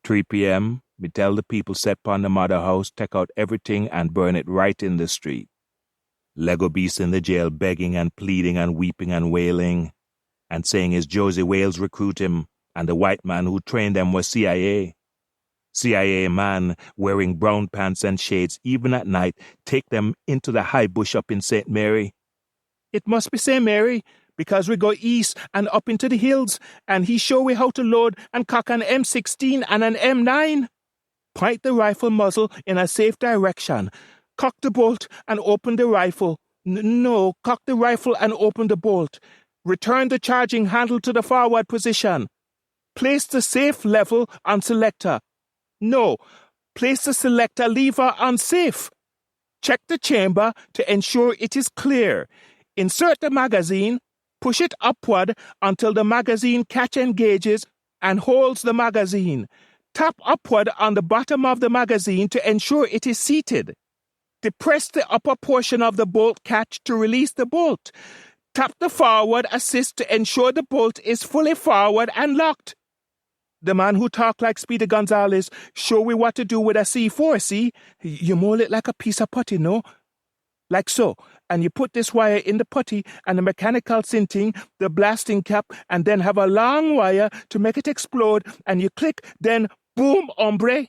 3 p.m., me tell the people set pon the mother house, take out everything and burn it right in the street. Lego Beast in the jail begging and pleading and weeping and wailing, and saying his Josie Wales recruit him, and the white man who trained them was CIA. CIA man wearing brown pants and shades even at night take them into the high bush up in St. Mary. It must be St. Mary, because we go east and up into the hills, and he show we how to load and cock an M16 and an M9. Point the rifle muzzle in a safe direction. Cock the bolt and open the rifle. No, cock the rifle and open the bolt. Return the charging handle to the forward position. Place the safe level on selector. No, place the selector lever on safe. Check the chamber to ensure it is clear. Insert the magazine. Push it upward until the magazine catch engages and holds the magazine. Tap upward on the bottom of the magazine to ensure it is seated. Depress the upper portion of the bolt catch to release the bolt. Tap the forward assist to ensure the bolt is fully forward and locked. The man who talk like Speedy Gonzales show we what to do with a C4, see? You mold it like a piece of putty, no? Like so. And you put this wire in the putty and the mechanical sinting, the blasting cap, and then have a long wire to make it explode, and you click, then boom, hombre.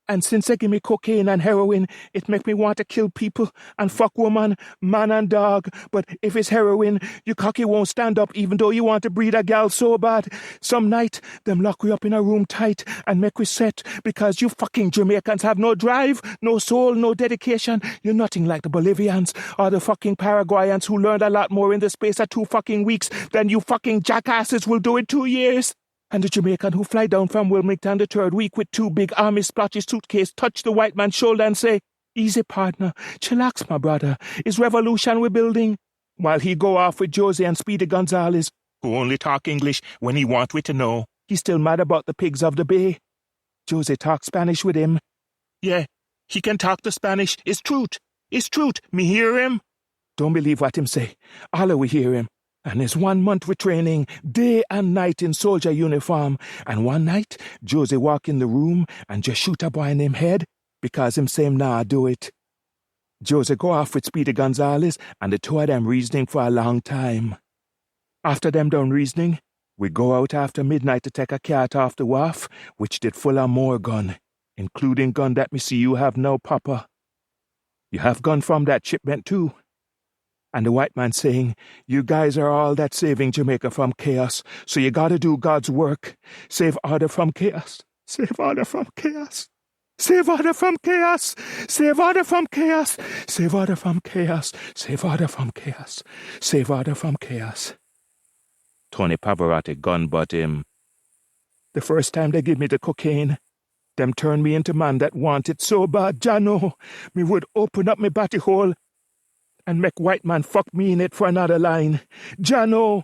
And since they give me cocaine and heroin, it make me want to kill people and fuck woman, man and dog. But if it's heroin, your cocky won't stand up even though you want to breed a gal so bad. Some night, them lock we up in a room tight and make we set because you fucking Jamaicans have no drive, no soul, no dedication. You're nothing like the Bolivians or the fucking Paraguayans who learned a lot more in the space of 2 fucking weeks than you fucking jackasses will do in 2 years. And the Jamaican who fly down from Wilmington the 3rd week with 2 big army splotchy suitcase touch the white man's shoulder and say, "Easy, partner, chillax, my brother, it's revolution we're building." While he go off with Josie and Speedy Gonzales, who only talk English when he want we to know. He's still mad about the pigs of the bay. Josie talk Spanish with him. Yeah, he can talk the Spanish. It's truth. It's truth. Me hear him. Don't believe what him say. All of we hear him. And it's 1 month with training, day and night in soldier uniform. And one night, Josie walk in the room and just shoot a boy in him head because him say him nah do it. Josie go off with Speedy Gonzales and the 2 of them reasoning for a long time. After them done reasoning, we go out after midnight to take a cat off the wharf, which did full of more gun, including gun that me see you have now, Papa. You have gun from that shipment too. And the white man saying, "You guys are all that saving Jamaica from chaos, so you gotta do God's work. Save order from chaos. Save order from chaos. Save order from chaos. Save order from chaos. Save order from chaos. Save order from chaos. Save order from chaos." Tony Pavarotti gun butt him. The first time they give me the cocaine, them turn me into man that want it so bad, Jano, me would open up me body hole and make white man fuck me in it for another line. Jano!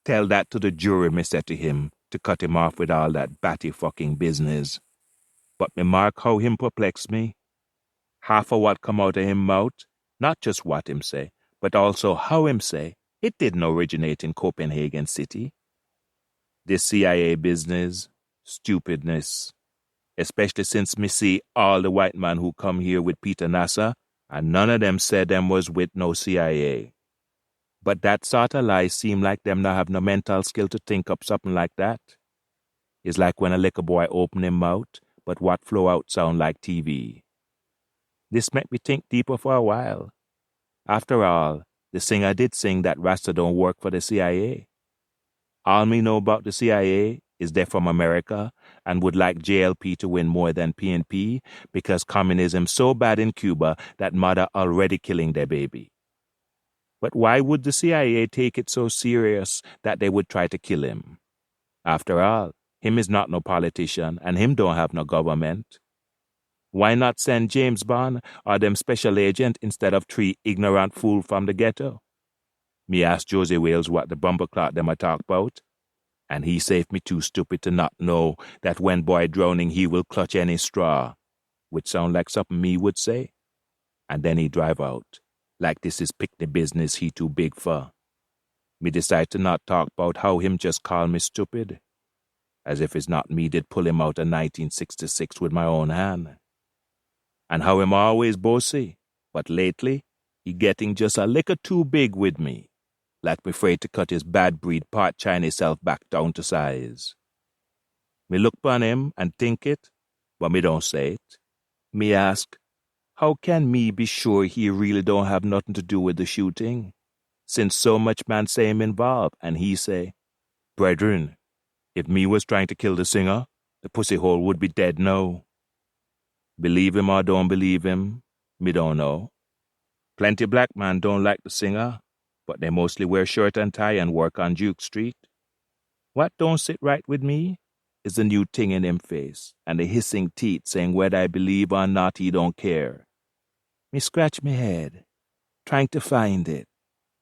Tell that to the jury, me said to him, to cut him off with all that batty fucking business. But me mark how him perplex me. Half of what come out of him mouth, not just what him say, but also how him say, it didn't originate in Copenhagen City. This CIA business, stupidness, especially since me see all the white man who come here with Peter Nasser, and none of them said them was with no CIA. But that sort of lie seem like them not have no mental skill to think up something like that. It's like when a liquor boy open him mouth, but what flow out sound like TV. This make me think deeper for a while. After all, the singer did sing that Rasta don't work for the CIA. All me know about the CIA is they're from America and would like JLP to win more than PNP because communism's so bad in Cuba that mother already killing their baby. But why would the CIA take it so serious that they would try to kill him? After all, him is not no politician and him don't have no government. Why not send James Bond or them special agent instead of 3 ignorant fool from the ghetto? Me ask Josie Wales what the bumperclot them a talk about, and he say if me too stupid to not know that when boy drowning he will clutch any straw, which sound like something me would say. And then he drive out, like this is picnic business he too big for. Me decide to not talk about how him just call me stupid. as if it's not me did pull him out of 1966 with my own hand. And how him always bossy, but lately he getting just a licker too big with me, like me afraid to cut his bad breed part Chinese self back down to size. Me look pon him and think it, but me don't say it. Me ask, how can me be sure he really don't have nothing to do with the shooting, since so much man say him involved, and he say, brethren, if me was trying to kill the singer, the pussy hole would be dead now. Believe him or don't believe him, me don't know. Plenty black man don't like the singer, but they mostly wear shirt and tie and work on Duke Street. What don't sit right with me is the new thing in him face and the hissing teeth saying whether I believe or not he don't care. Me scratch me head, trying to find it.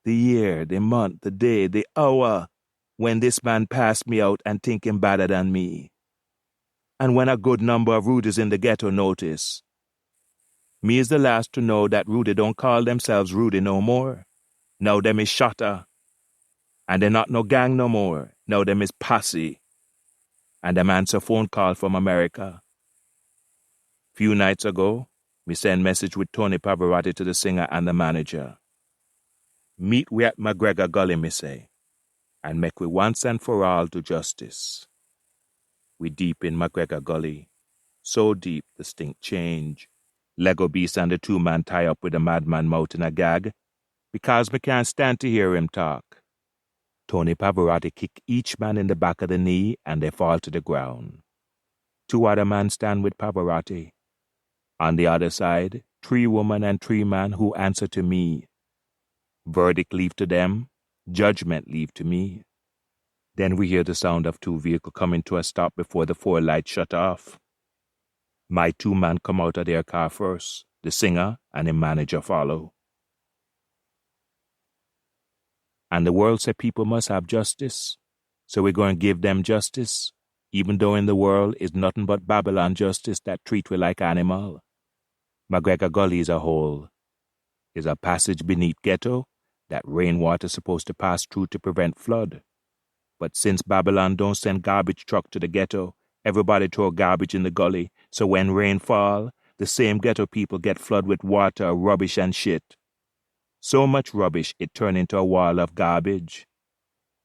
The year, the month, the day, the hour when this man passed me out and think him better than me. And when a good number of Rudies in the ghetto notice. Me is the last to know that Rudy don't call themselves Rudy no more. Now them is Shotta. And they not no gang no more. Now them is Posse. And them answer phone call from America. Few nights ago, me send message with Tony Pavarotti to the singer and the manager. Meet we at McGregor Gully, me say, and make we once and for all do justice. We deep in McGregor Gully, so deep the stink change. Lego Beast and the two-man tie up with a madman mouth in a gag, because me can't stand to hear him talk. Tony Pavarotti kick each man in the back of the knee and they fall to the ground. Two other men stand with Pavarotti. On the other side, 3 women and 3 men who answer to me. Verdict leave to them, judgment leave to me. Then we hear the sound of 2 vehicles coming to a stop before the 4 lights shut off. My 2 men come out of their car first, the singer and the manager follow. And the world say people must have justice, so we're going to give them justice, even though in the world is nothing but Babylon justice that treat we like animal. McGregor Gully is a hole, is a passage beneath ghetto that rainwater supposed to pass through to prevent flood. But since Babylon don't send garbage truck to the ghetto, everybody throw garbage in the gully, so when rain fall, the same ghetto people get flood with water, rubbish and shit. So much rubbish it turned into a wall of garbage.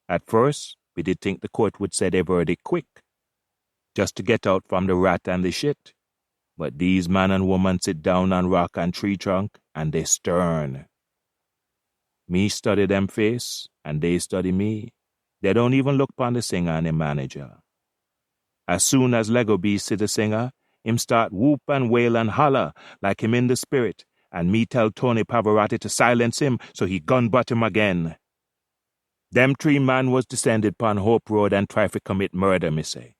At first, we did think the court would say their verdict quick, just to get out from the rat and the shit. But these man and woman sit down on rock and tree trunk, and they stern. Me study them face, and they study me. They don't even look upon the singer and the manager. As soon as Lego Beast see the singer, him start whoop and wail and holler like him in the spirit, and me tell Tony Pavarotti to silence him, so he gun butt him again. Them 3 man was descended pon Hope Road and try to commit murder, me say.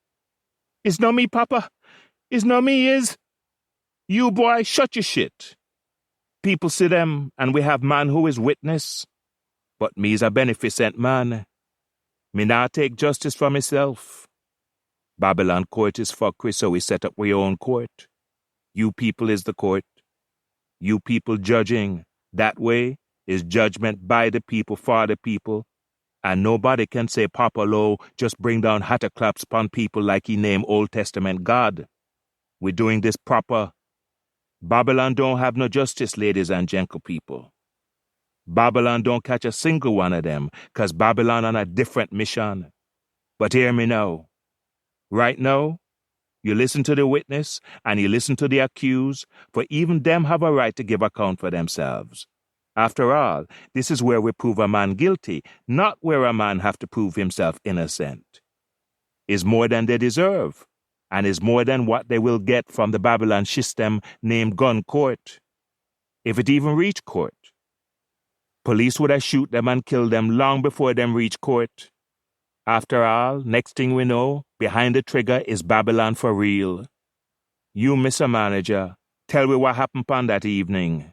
It's not me, Papa. It's not me, is. You boy, shut your shit. People see them, and we have man who is witness. But me's a beneficent man. Me not take justice for myself. Babylon court is fuckery, so we set up we own court. You people is the court. You people judging. That way is judgment by the people for the people. And nobody can say Papa Low just bring down hatterclaps upon people like he name Old Testament God. We're doing this proper. Babylon don't have no justice, ladies and gentle people. Babylon don't catch a single one of them, 'cause Babylon on a different mission. But hear me now. Right now, you listen to the witness and you listen to the accused, for even them have a right to give account for themselves. After all, this is where we prove a man guilty, not where a man have to prove himself innocent. Is more than they deserve, and is more than what they will get from the Babylon system named gun court. If it even reach court. Police would have shoot them and kill them long before them reach court. After all, next thing we know, behind the trigger is Babylon for real. You, Mr. Manager, tell me what happened on that evening.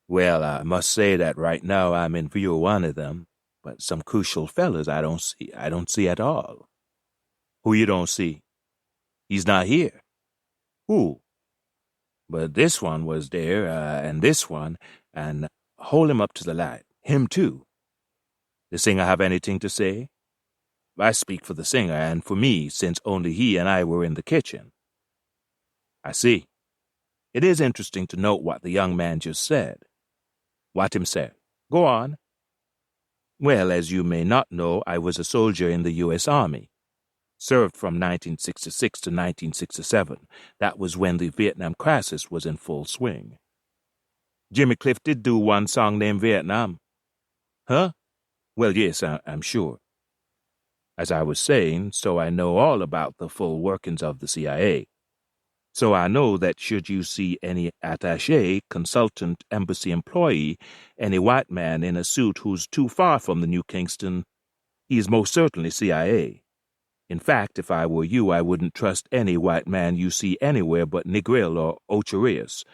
Well, I must say that right now I'm in view of one of them, but some crucial fellas I don't see at all. Who you don't see? He's not here. Who? But this one was there, and this one, and hold him up to the light. Him too. The singer have anything to say? I speak for the singer and for me, since only he and I were in the kitchen. I see. It is interesting to note what the young man just said. What him said? Go on. Well, as you may not know, I was a soldier in the U.S. Army. Served from 1966 to 1967. That was when the Vietnam crisis was in full swing. Jimmy Cliff did do one song named Vietnam. Huh? Well, yes, I'm sure. As I was saying, so I know all about the full workings of the CIA. So I know that should you see any attaché, consultant, embassy employee, any white man in a suit who's too far from the New Kingston, he's most certainly CIA. In fact, if I were you, I wouldn't trust any white man you see anywhere but Negril or Ocho Rios.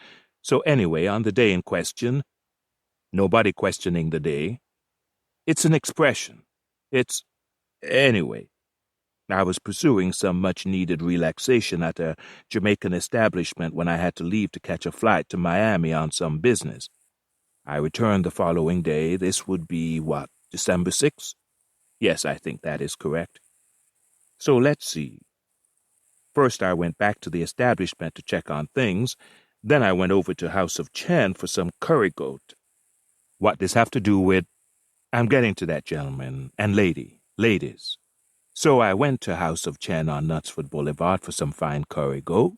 So anyway, on the day in question, nobody questioning the day, it's an expression. It's, anyway. I was pursuing some much-needed relaxation at a Jamaican establishment when I had to leave to catch a flight to Miami on some business. I returned the following day. This would be, December 6th? Yes, I think that is correct. So let's see. First I went back to the establishment to check on things. Then I went over to House of Chen for some curry goat. What does have to do with... I'm getting to that, gentlemen, and ladies. So I went to House of Chen on Knutsford Boulevard for some fine curry goat.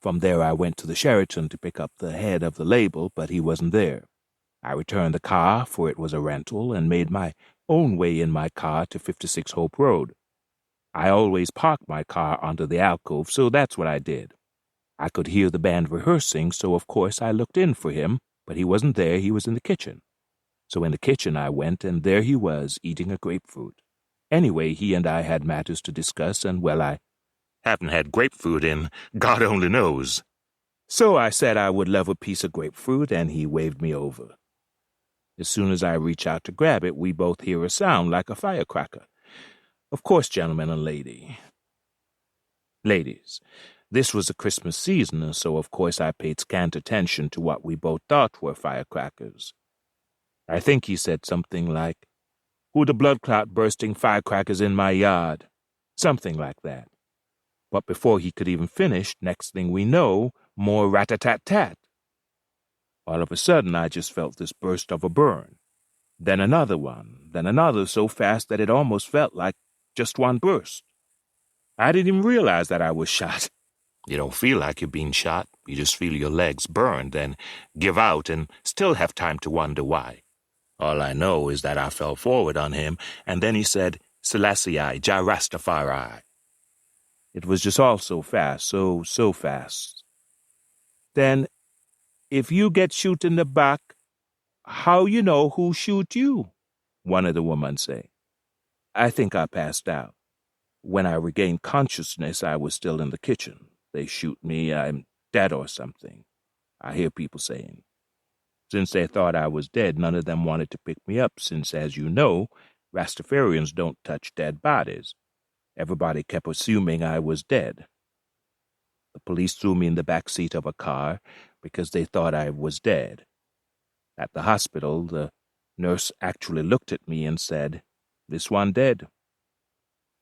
From there I went to the Sheraton to pick up the head of the label, but he wasn't there. I returned the car, for it was a rental, and made my own way in my car to 56 Hope Road. I always park my car under the alcove, so that's what I did. I could hear the band rehearsing, so of course I looked in for him, but he wasn't there, he was in the kitchen. So in the kitchen I went, and there he was, eating a grapefruit. Anyway, he and I had matters to discuss, and, well, I haven't had grapefruit in God only knows. So I said I would love a piece of grapefruit, and he waved me over. As soon as I reach out to grab it, we both hear a sound like a firecracker. Of course, gentlemen and ladies, this was the Christmas season, so of course I paid scant attention to what we both thought were firecrackers. I think he said something like, "Who the blood clot bursting firecrackers in my yard?" Something like that. But before he could even finish, next thing we know, more rat-a-tat-tat. All of a sudden, I just felt this burst of a burn. Then another one, then another so fast that it almost felt like just one burst. I didn't even realize that I was shot. You don't feel like you're being shot. You just feel your legs burned, then give out and still have time to wonder why. All I know is that I fell forward on him, and then he said, "Selassie, Jah Rastafari." It was just all so fast, so fast. Then, if you get shoot in the back, how you know who shoot you? One of the women say. I think I passed out. When I regained consciousness, I was still in the kitchen. They shoot me, I'm dead or something, I hear people saying. Since they thought I was dead, none of them wanted to pick me up, since, as you know, Rastafarians don't touch dead bodies. Everybody kept assuming I was dead. The police threw me in the back seat of a car because they thought I was dead. At the hospital, the nurse actually looked at me and said, "This one dead."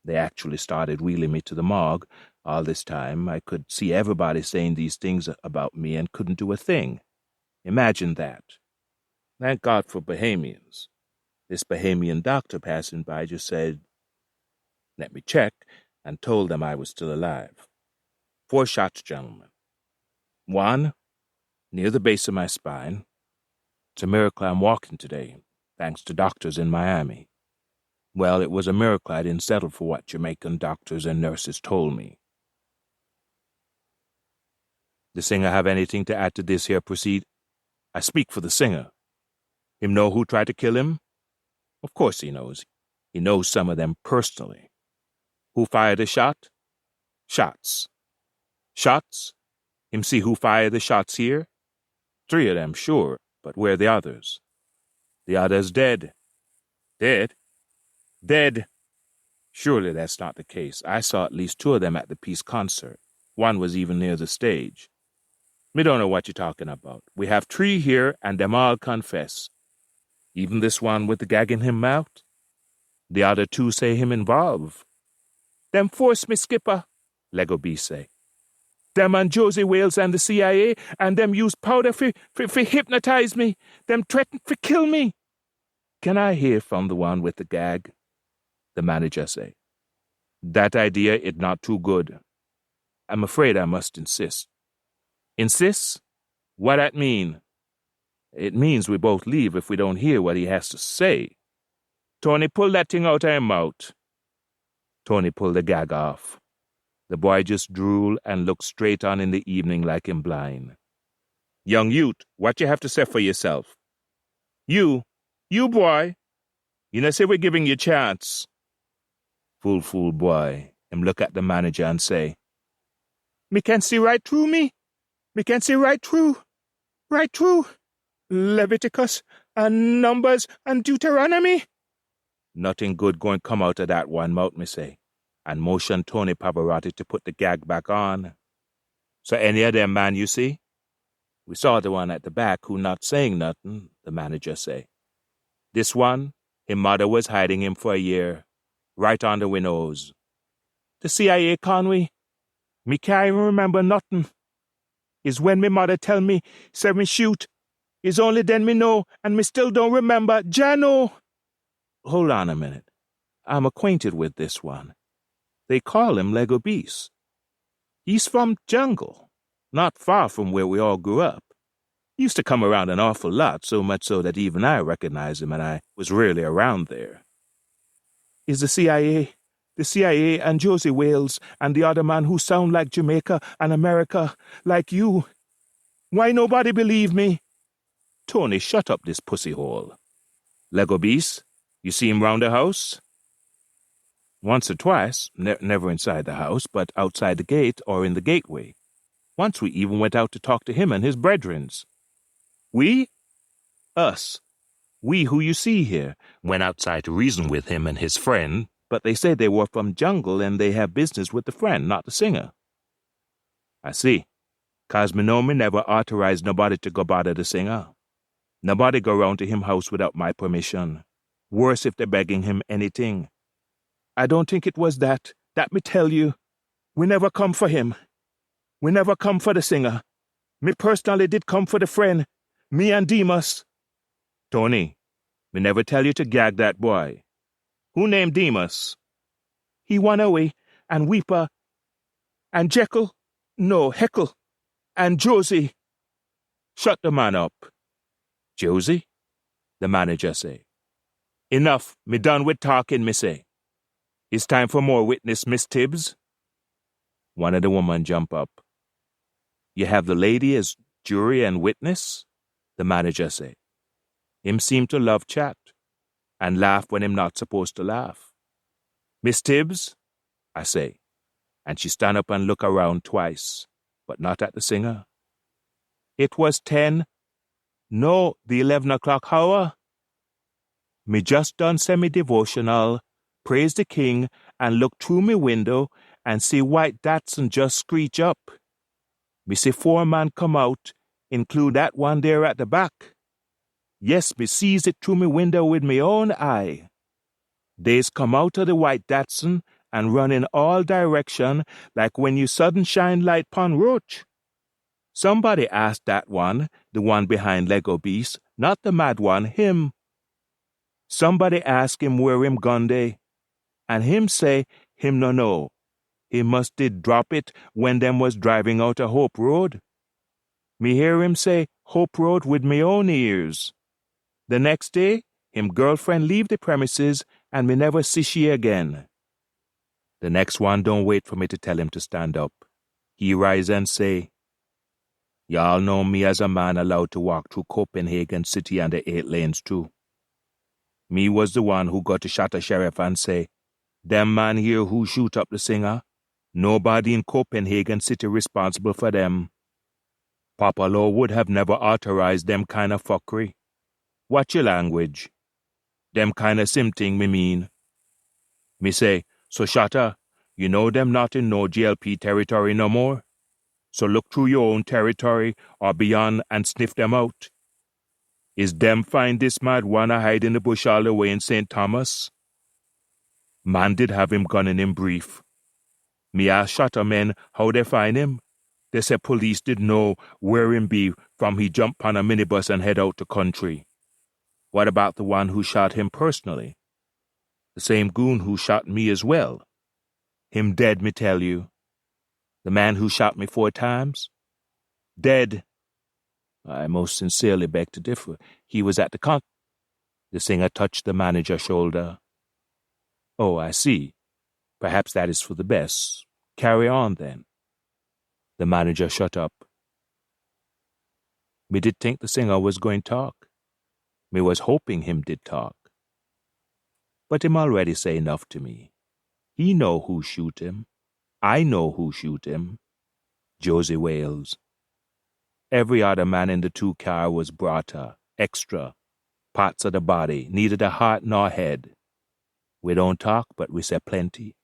They actually started wheeling me to the morgue. All this time, I could see everybody saying these things about me and couldn't do a thing. Imagine that. Thank God for Bahamians. This Bahamian doctor passing by just said, "Let me check," and told them I was still alive. 4 shots, gentlemen. 1, near the base of my spine. It's a miracle I'm walking today, thanks to doctors in Miami. Well, it was a miracle I didn't settle for what Jamaican doctors and nurses told me. The singer have anything to add to this here proceed? I speak for the singer. Him know who tried to kill him? Of course he knows. He knows some of them personally. Who fired the shot? Shots. Shots? Him see who fired the shots here? 3 of them, sure, but where the others? The others dead. Dead? Dead. Surely that's not the case. I saw at least 2 of them at the peace concert. One was even near the stage. Me don't know what you're talking about. We have 3 here, and them all confess. Even this one with the gag in him mouth? The other two say him involved. Them force me, skipper, Lego Beast say. Them and Josie Wales and the CIA, and them use powder for hypnotize me. Them threaten for kill me. Can I hear from the one with the gag? The manager say. That idea is not too good. I'm afraid I must insist. Insist? What that mean? It means we both leave if we don't hear what he has to say. Tony, pull that thing out of your mouth. Tony pulled the gag off. The boy just drooled and looked straight on in the evening like him blind. Young youth, what you have to say for yourself? You boy, you know say we're giving you a chance. Fool boy, him look at the manager and say, Me can see right through me. Me can see right through. Right through. Leviticus and Numbers and Deuteronomy. Nothing good going come out of that one mouth, me say, and motion Tony Pavarotti to put the gag back on. So any of them man you see? We saw the one at the back who not saying nothing, the manager say. This one, his mother was hiding him for a year, right on the windows. The CIA, Conway? Me can't even remember nothing. Is when me mother tell me, say me shoot. Is only then me know, and me still don't remember. Jano! Hold on a minute. I'm acquainted with this one. They call him Lego Beast. He's from jungle, not far from where we all grew up. He used to come around an awful lot, so much so that even I recognized him and I was rarely around there. Is the CIA and Josie Wales and the other man who sound like Jamaica and America, like you. Why nobody believe me? Tony, shut up this pussy hole. Lego Beast, you see him round the house? Once or twice, never inside the house, but outside the gate or in the gateway. Once we even went out to talk to him and his brethrens. We? Us. We who you see here went outside to reason with him and his friend, but they said they were from jungle and they have business with the friend, not the singer. I see. 'Cause me know me never authorized nobody to go bother the singer. Nobody go round to him house without my permission. Worse if they're begging him anything. I don't think it was that me tell you. We never come for him. We never come for the singer. Me personally did come for the friend. Me and Demas. Tony, me never tell you to gag that boy. Who named Demas? He won away, and Weeper, and Jekyll, no, Heckle, and Josie. Shut the man up. Josie? The manager say. Enough, me done with talking, me say. It's time for more witness, Miss Tibbs. One of the women jump up. You have the lady as jury and witness? The manager say. Him seem to love chat, and laugh when him not supposed to laugh. Miss Tibbs, I say, and she stand up and look around twice, but not at the singer. It was 10. No, the 11 o'clock hour. Me just done semi-devotional, praise the king, and look through me window and see White Datsun just screech up. Me see 4 man come out, include that one there at the back. Yes, me sees it through me window with me own eye. They's come out of the White Datsun and run in all direction like when you sudden shine light pon roach. Somebody asked that one, the one behind Lego Beast, not the mad one, him. Somebody asked him where him gone dey, and him say him no know. He must did drop it when them was driving out of Hope Road. Me hear him say Hope Road with me own ears. The next day, him girlfriend leave the premises and me never see she again. The next one don't wait for me to tell him to stand up. He rise and say, Y'all know me as a man allowed to walk through Copenhagen City and the 8 lanes too. Me was the one who got to shot a sheriff and say, them man here who shoot up the singer, nobody in Copenhagen City responsible for them. Papa Law would have never authorized them kind of fuckery. Watch your language. Them kind of simting me mean. Me say, so Shatta, you know them not in no GLP territory no more? So look through your own territory or beyond and sniff them out. Is them find this mad wanna hide in the bush all the way in St. Thomas? Man did have him gun in him brief. Me ask Shutter men how they find him. They say police did know where him be from he jump on a minibus and head out to country. What about the one who shot him personally? The same goon who shot me as well. Him dead, me tell you. The man who shot me 4 times? Dead. I most sincerely beg to differ. He was at the con— The singer touched the manager's shoulder. Oh, I see. Perhaps that is for the best. Carry on, then. The manager shut up. Me did think the singer was going to talk. Me was hoping him did talk. But him already say enough to me. He know who shoot him. I know who shoot him. Josie Wales. Every other man in the 2 car was brata, extra, parts of the body, neither the heart nor head. We don't talk, but we say plenty.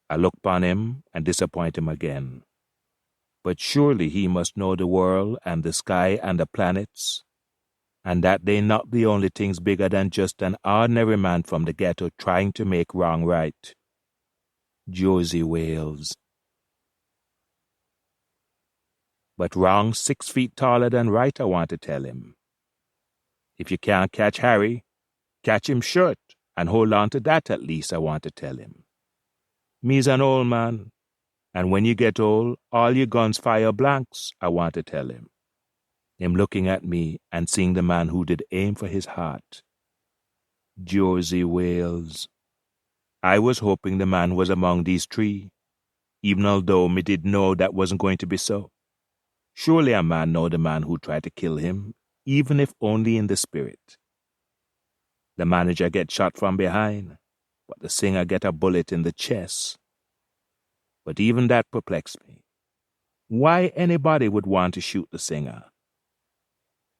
I look upon him and disappoint him again. But surely he must know the world and the sky and the planets, and that they not the only things bigger than just an ordinary man from the ghetto trying to make wrong right. Josie Wales. But wrong 6 feet taller than right, I want to tell him. If you can't catch Harry, catch him shirt, and hold on to that at least, I want to tell him. Me's an old man, and when you get old, all your guns fire blanks, I want to tell him. Him looking at me and seeing the man who did aim for his heart. Josie Wales. I was hoping the man was among these 3, even although me did know that wasn't going to be so. Surely a man know the man who tried to kill him, even if only in the spirit. The manager get shot from behind, but the singer get a bullet in the chest. But even that perplexed me. Why anybody would want to shoot the singer?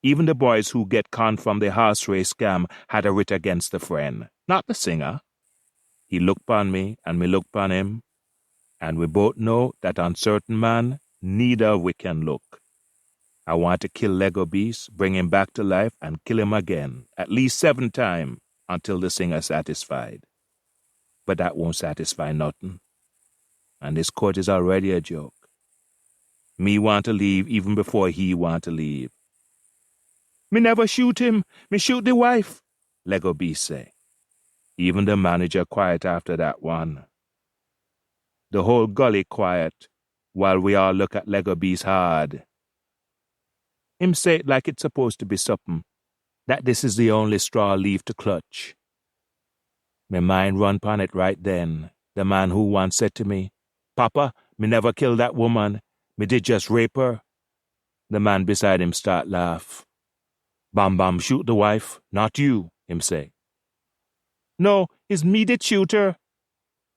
Even the boys who get conned from the horse race scam had a writ against the friend, not the singer. He looked upon me, and me looked upon him, and we both know that on certain man, neither of we can look. I want to kill Lego Beast, bring him back to life, and kill him again, at least 7 times, until the singer satisfied. But that won't satisfy nothing. And this court is already a joke. Me want to leave even before he want to leave. Me never shoot him, me shoot the wife, Lego Beast say. Even the manager quiet after that one. The whole gully quiet, while we all look at Lego Beast hard. Him say it like it's supposed to be something, that this is the only straw leave to clutch. Me mind run pon it right then, the man who once said to me, Papa, me never killed that woman, me did just rape her. The man beside him start laugh. Bam Bam shoot the wife, not you, him say. No, it's me did shoot her.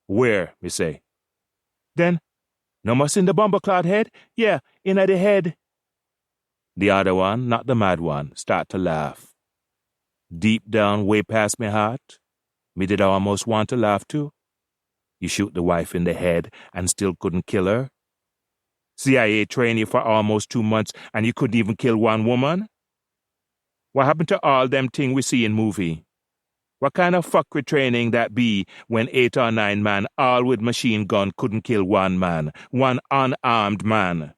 Where, me say. Then, no muss in the bumperclot head? Yeah, inna the head. The other one, not the mad one, start to laugh. Deep down, way past me heart, me did almost want to laugh too. You shoot the wife in the head and still couldn't kill her? CIA trained you for almost 2 months and you couldn't even kill one woman? What happened to all them thing we see in movie? What kind of fuckery training that be when 8 or 9 man all with machine gun couldn't kill one man, one unarmed man?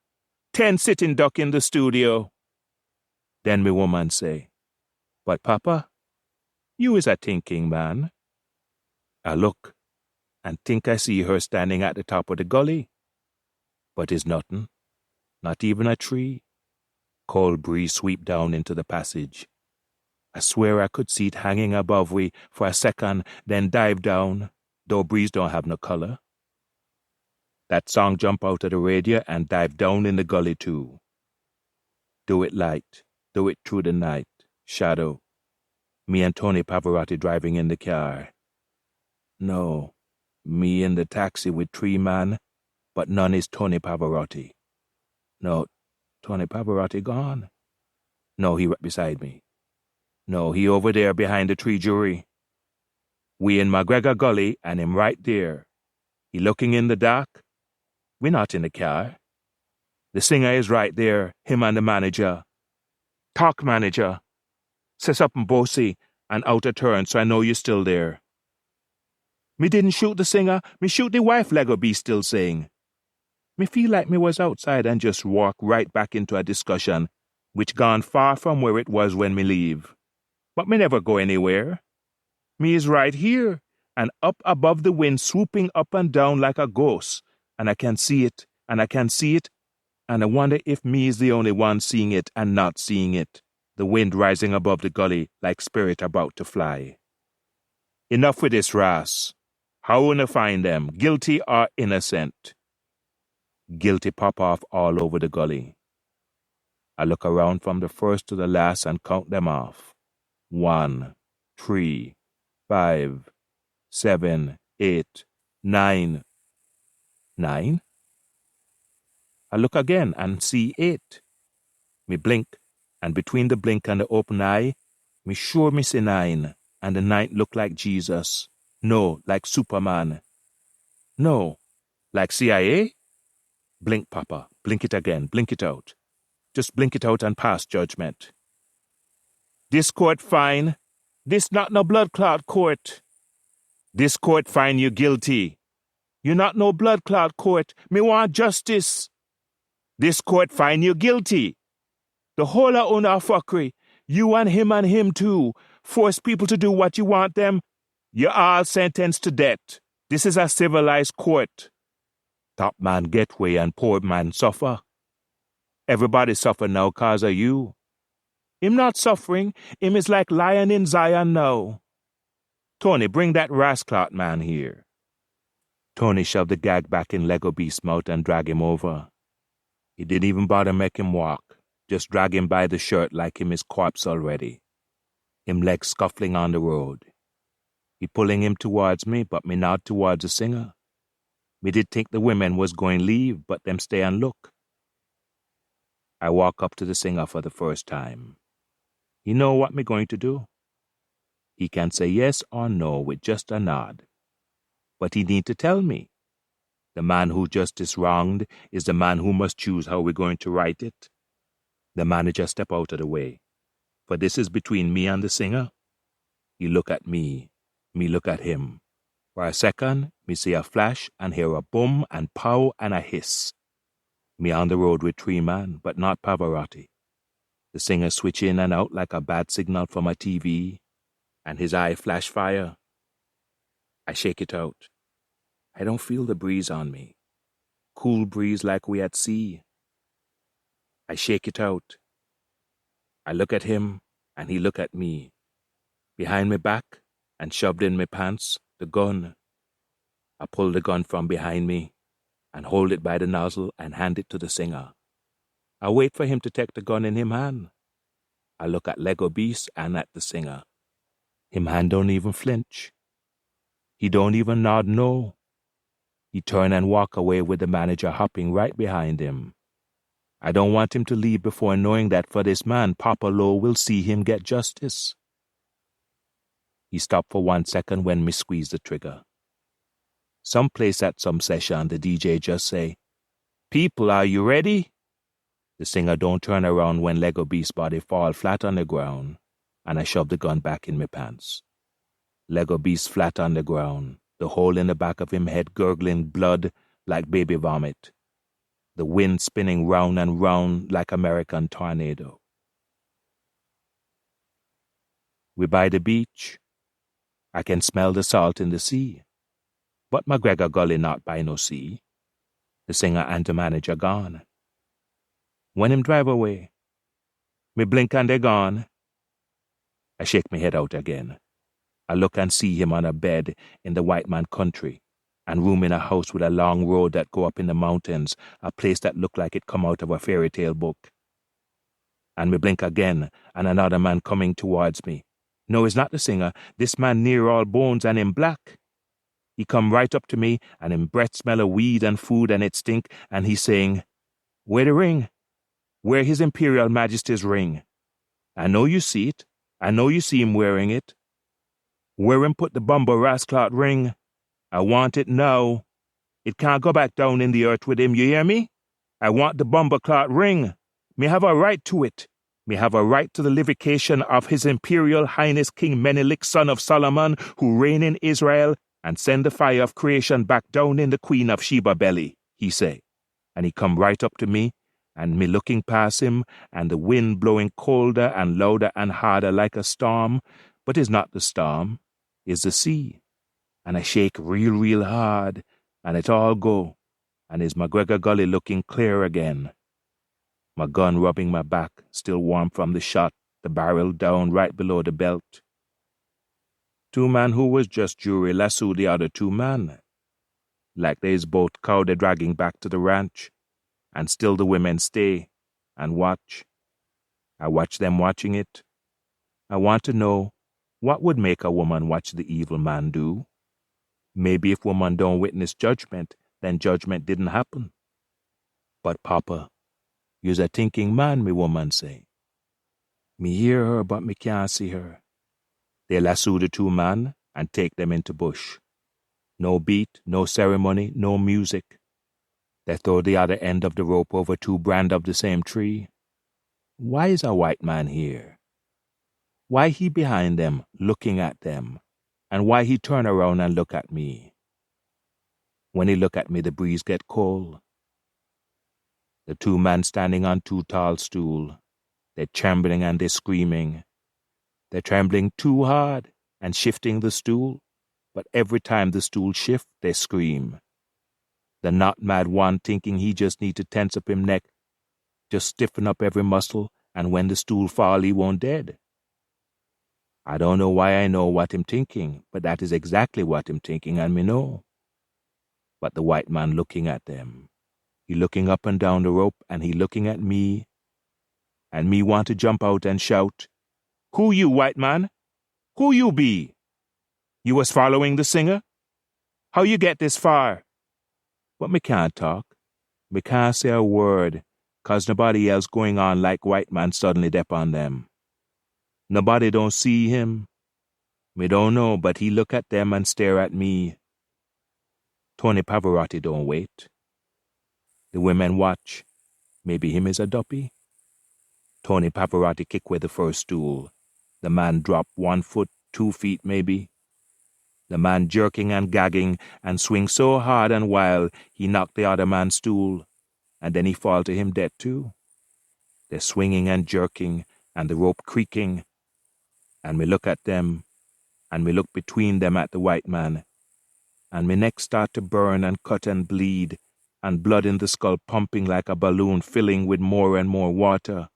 10 sitting duck in the studio. Then me woman say, but Papa, you is a thinking man. I look and think I see her standing at the top of the gully. But is nothing, not even a tree. Cold breeze sweep down into the passage. I swear I could see it hanging above we for a second, then dive down, though breeze don't have no color. That song jump out of the radio and dive down in the gully too. Do it light, do it through the night, shadow. Me and Tony Pavarotti driving in the car. No, me in the taxi with 3 man, but none is Tony Pavarotti. No, Tony Pavarotti gone. No, he right beside me. No, he over there behind the tree jury. We in McGregor Gully and him right there. He looking in the dark. We not in the car. The singer is right there, him and the manager. Talk, manager. Say something bossy and out of turn so I know you're still there. Me didn't shoot the singer, me shoot the wife, Lego B still saying. Me feel like me was outside and just walk right back into a discussion which gone far from where it was when me leave. But me never go anywhere. Me is right here, and up above the wind swooping up and down like a ghost, and I can see it, and I can see it, and I wonder if me is the only one seeing it and not seeing it, the wind rising above the gully like spirit about to fly. Enough with this, Ras. How wanna find them, guilty or innocent? Guilty pop off all over the gully. I look around from the first to the last and count them off. 1, 3, 5, 7, 8, 9. 9? I look again and see 8. Me blink, and between the blink and the open eye, me sure me see 9, and the 9th look like Jesus. No, like Superman. No, like CIA? Blink, Papa. Blink it again. Blink it out. Just blink it out and pass judgment. This court fine. This not no blood clot court. This court find you guilty. You not no blood clot court. Me want justice. This court find you guilty. The whole of una fuckery. You and him too. Force people to do what you want them. You're all sentenced to death. This is a civilized court. Top man get way and poor man suffer. Everybody suffer now cause of you. Him not suffering. Him is like lion in Zion now. Tony, bring that rasclot man here. Tony shoved the gag back in Lego Beast's mouth and drag him over. He didn't even bother make him walk. Just drag him by the shirt like him is corpse already. Him legs scuffling on the road. He pulling him towards me, but me nod towards the singer. Me did think the women was going leave, but them stay and look. I walk up to the singer for the first time. He know what me going to do. He can say yes or no with just a nod. But he need to tell me. The man who justice wronged is the man who must choose how we're going to write it. The manager step out of the way. For this is between me and the singer. He look at me look at him. For a second, me see a flash and hear a boom and pow and a hiss. Me on the road with 3 men, but not Pavarotti. The singer switch in and out like a bad signal from a TV, and his eye flash fire. I shake it out. I don't feel the breeze on me. Cool breeze like we at sea. I shake it out. I look at him, and he look at me. Behind me back, and shoved in me pants, the gun. I pull the gun from behind me, and hold it by the nozzle and hand it to the singer. I wait for him to take the gun in him hand. I look at Lego Beast and at the singer. Him hand don't even flinch. He don't even nod no. He turn and walk away with the manager hopping right behind him. I don't want him to leave before knowing that for this man, Papa Lowe will see him get justice. He stopped for 1 second when me squeeze the trigger. Someplace at some session, the DJ just say, "People, are you ready?" The singer don't turn around when Lego Beast's body fall flat on the ground, and I shove the gun back in my pants. Lego Beast flat on the ground, the hole in the back of him head gurgling blood like baby vomit. The wind spinning round and round like American tornado. We by the beach. I can smell the salt in the sea. But McGregor Gully not by no sea. The singer and the manager gone. When him drive away, me blink and they gone. I shake me head out again. I look and see him on a bed in the white man country, and room in a house with a long road that go up in the mountains, a place that look like it come out of a fairy tale book. And me blink again, and another man coming towards me. No, it's not the singer. This man near all bones and in black. He come right up to me, and him breath smell of weed and food and it stink, and he saying, "Where the ring? Where His Imperial Majesty's ring? I know you see it. I know you see him wearing it. Where him put the bumble rasclot ring? I want it now. It can't go back down in the earth with him, you hear me? I want the bumble clot ring. Me have a right to it. Me have a right to the livication of His Imperial Highness King Menelik, son of Solomon, who reign in Israel, and send the fire of creation back down in the Queen of Sheba belly, he say. And he come right up to me, and me looking past him, and the wind blowing colder and louder and harder like a storm, but it's not the storm, it's the sea. And I shake real, real hard, and it all go, and is McGregor Gully looking clear again. My gun rubbing my back, still warm from the shot, the barrel down right below the belt. 2 man who was just jury lasso the other 2 man, like they's both cow they dragging back to the ranch, and still the women stay and watch. I watch them watching it. I want to know what would make a woman watch the evil man do. Maybe if woman don't witness judgment, then judgment didn't happen. But Papa, you's a thinking man, me woman say. Me hear her, but me can't see her. They lasso the 2 man and take them into bush. No beat, no ceremony, no music. They throw the other end of the rope over 2 brands of the same tree. Why is a white man here? Why he behind them, looking at them? And why he turn around and look at me? When he look at me, the breeze get cold. The 2 men standing on 2 tall stool. They're trembling and they're screaming. They're trembling too hard and shifting the stool. But every time the stool shift, they scream. The not mad one thinking he just need to tense up him neck, just stiffen up every muscle, and when the stool fall, he won't dead. I don't know why I know what him thinking, but that is exactly what him thinking, and me know. But the white man looking at them, he looking up and down the rope, and he looking at me, and me want to jump out and shout, "Who you, white man? Who you be? You was following the singer? How you get this far?" But me can't talk. Me can't say a word, 'cause nobody else going on like white man suddenly dep on them. Nobody don't see him. Me don't know, but he look at them and stare at me. Tony Pavarotti don't wait. The women watch. Maybe him is a duppy. Tony Pavarotti kick with the first stool. The man drop 1 foot, 2 feet maybe. The man jerking and gagging and swing so hard and wild he knock the other man's stool, and then he fall to him dead too. They're swinging and jerking and the rope creaking, and me look at them, and me look between them at the white man, and me neck start to burn and cut and bleed, and blood in the skull pumping like a balloon filling with more and more water.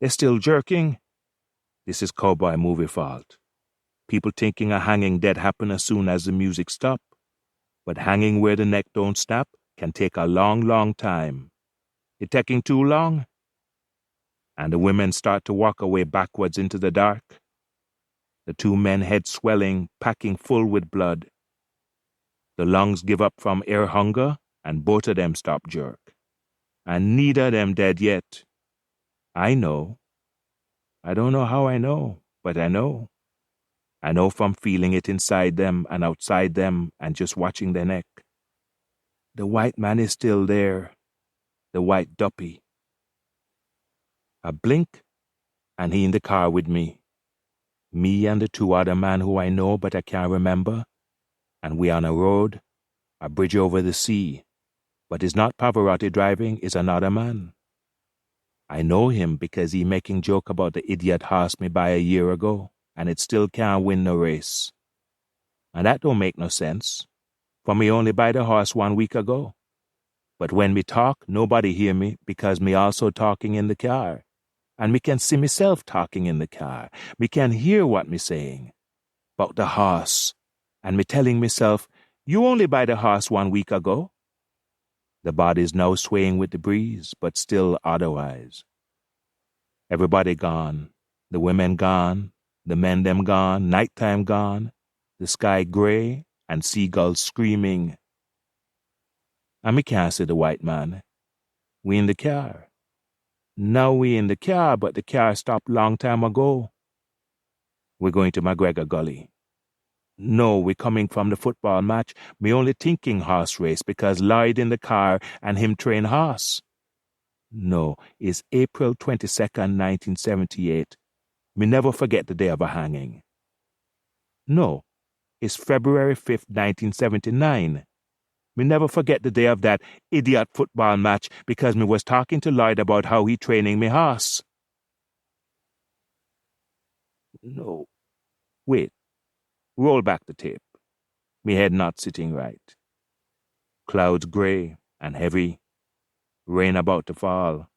They're still jerking. This is cowboy movie fault. People thinking a hanging dead happen as soon as the music stop. But hanging where the neck don't snap can take a long, long time. It taking too long? And the women start to walk away backwards into the dark. The 2 men head swelling, packing full with blood. The lungs give up from air hunger, and both of them stop jerk. And neither of them dead yet. I know. I don't know how I know, but I know. I know from feeling it inside them and outside them and just watching their neck. The white man is still there, the white duppy. I blink, and he in the car with me. Me and the 2 other men who I know but I can't remember. And we on a road, a bridge over the sea. But it's not Pavarotti driving, it's another man. I know him because he making joke about the idiot horse me buy a year ago, and it still can't win no race. And that don't make no sense, for me only buy the horse 1 week ago. But when me talk, nobody hear me because me also talking in the car. And me can see myself talking in the car. Me can hear what me saying. About the horse. And me telling myself, you only buy the horse 1 week ago. The body's now swaying with the breeze, but still otherwise. Everybody gone. The women gone. The men them gone. Nighttime gone. The sky gray and seagulls screaming. And me can't see the white man. We in the car. Now we in the car, but the car stopped long time ago. We're going to McGregor Gully. No, we're coming from the football match. Me only thinking horse race because Lloyd in the car and him train horse. No, it's April 22nd, 1978. Me never forget the day of a hanging. No, is February 5th, 1979. Me never forget the day of that idiot football match because me was talking to Lloyd about how he training me horse. No. Wait. Roll back the tape. Me head not sitting right. Clouds grey and heavy. Rain about to fall.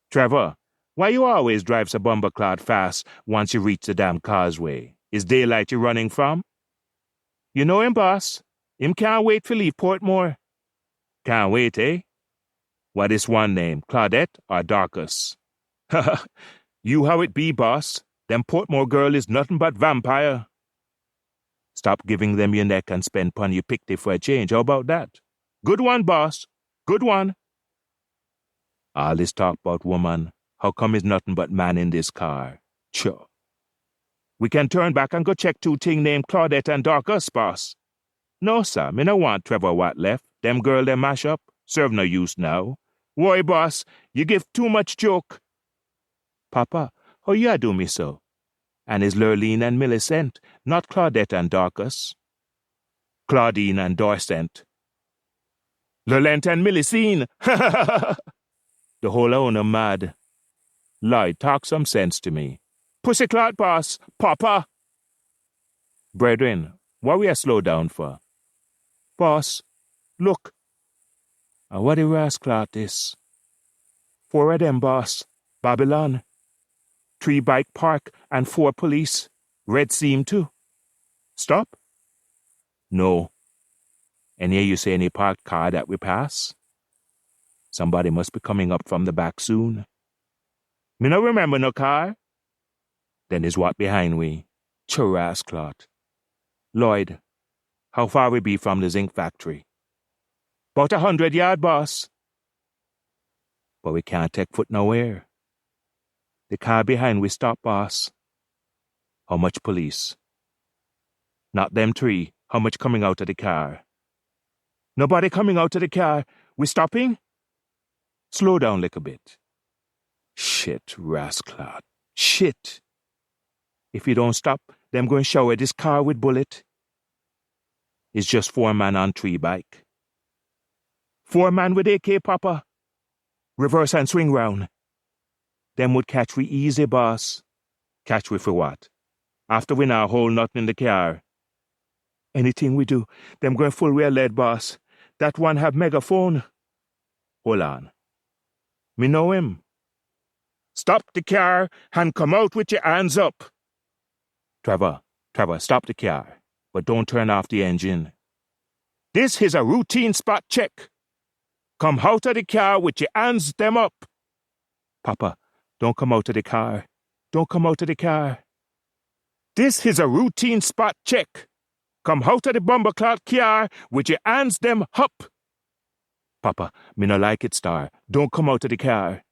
Trevor, why you always drive so bumperclad fast once you reach the damn causeway? Is daylight you running from? You know him, boss. Him can't wait for leave Portmore. Can't wait, eh? What is one name, Claudette or Dorcas? You how it be, boss. Them Portmore girl is nothing but vampire. Stop giving them your neck and spend pon your picty for a change. How about that? Good one, boss. Good one. All this talk about woman, how come it's nothing but man in this car? Sure. We can turn back and go check two thing named Claudette and Dorcas, boss. No, sir, me no want Trevor Watt left. Them girl them mash up. Serve no use now. Why, boss, you give too much joke. Papa, how you do me so? And is Lurleen and Millicent, not Claudette and Dorcas? Claudine and Dorcent. Lurlent and Millicene. The whole owner mad. Lloyd, talk some sense to me. Pussyclot, boss. Papa. Brethren, what we a slow down for? Boss, look. What the rascal this? 4 of them, boss. Babylon. 3 bike park and 4 police. Red seam too. Stop? No. And here you say any parked car that we pass? Somebody must be coming up from the back soon. Me no remember no car. Then is what behind we? Rasclot. Lloyd, how far we be from the zinc factory? About 100 yard, boss. But we can't take foot nowhere. The car behind we stop, boss. How much police? Not them 3. How much coming out of the car? Nobody coming out of the car. We stopping? Slow down like a bit. Shit, rascal. Shit. If you don't stop, them going shower this car with bullet. It's just 4 man on 3 bike. 4 man with AK, Papa. Reverse and swing round. Them would catch we easy, boss. Catch we for what? After we now hold nothing in the car. Anything we do, them going full way lead, boss. That one have megaphone. Hold on. Me know him. Stop the car and come out with your hands up. Trevor, stop the car, but don't turn off the engine. This is a routine spot check. Come out of the car with your hands them up. Papa, don't come out of the car. Don't come out of the car. This is a routine spot check. Come out of the bumperclot car with your hands them up. Papa, me no like it, Star. Don't come out of the car.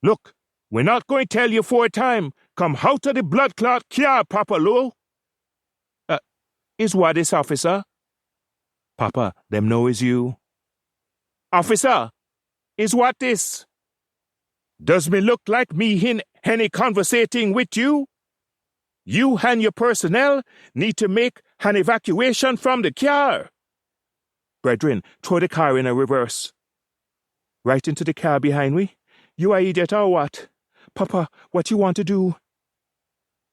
Look, we're not going to tell you 4 times. Come out of the blood clot car, Papa Lou. Is what this, officer? Papa, them know is you. Officer, is what this? Does me look like me in any conversating with you? You and your personnel need to make an evacuation from the car. Brethren, throw the car in a reverse. Right into the car behind me? You are idiot or what? Papa, what you want to do?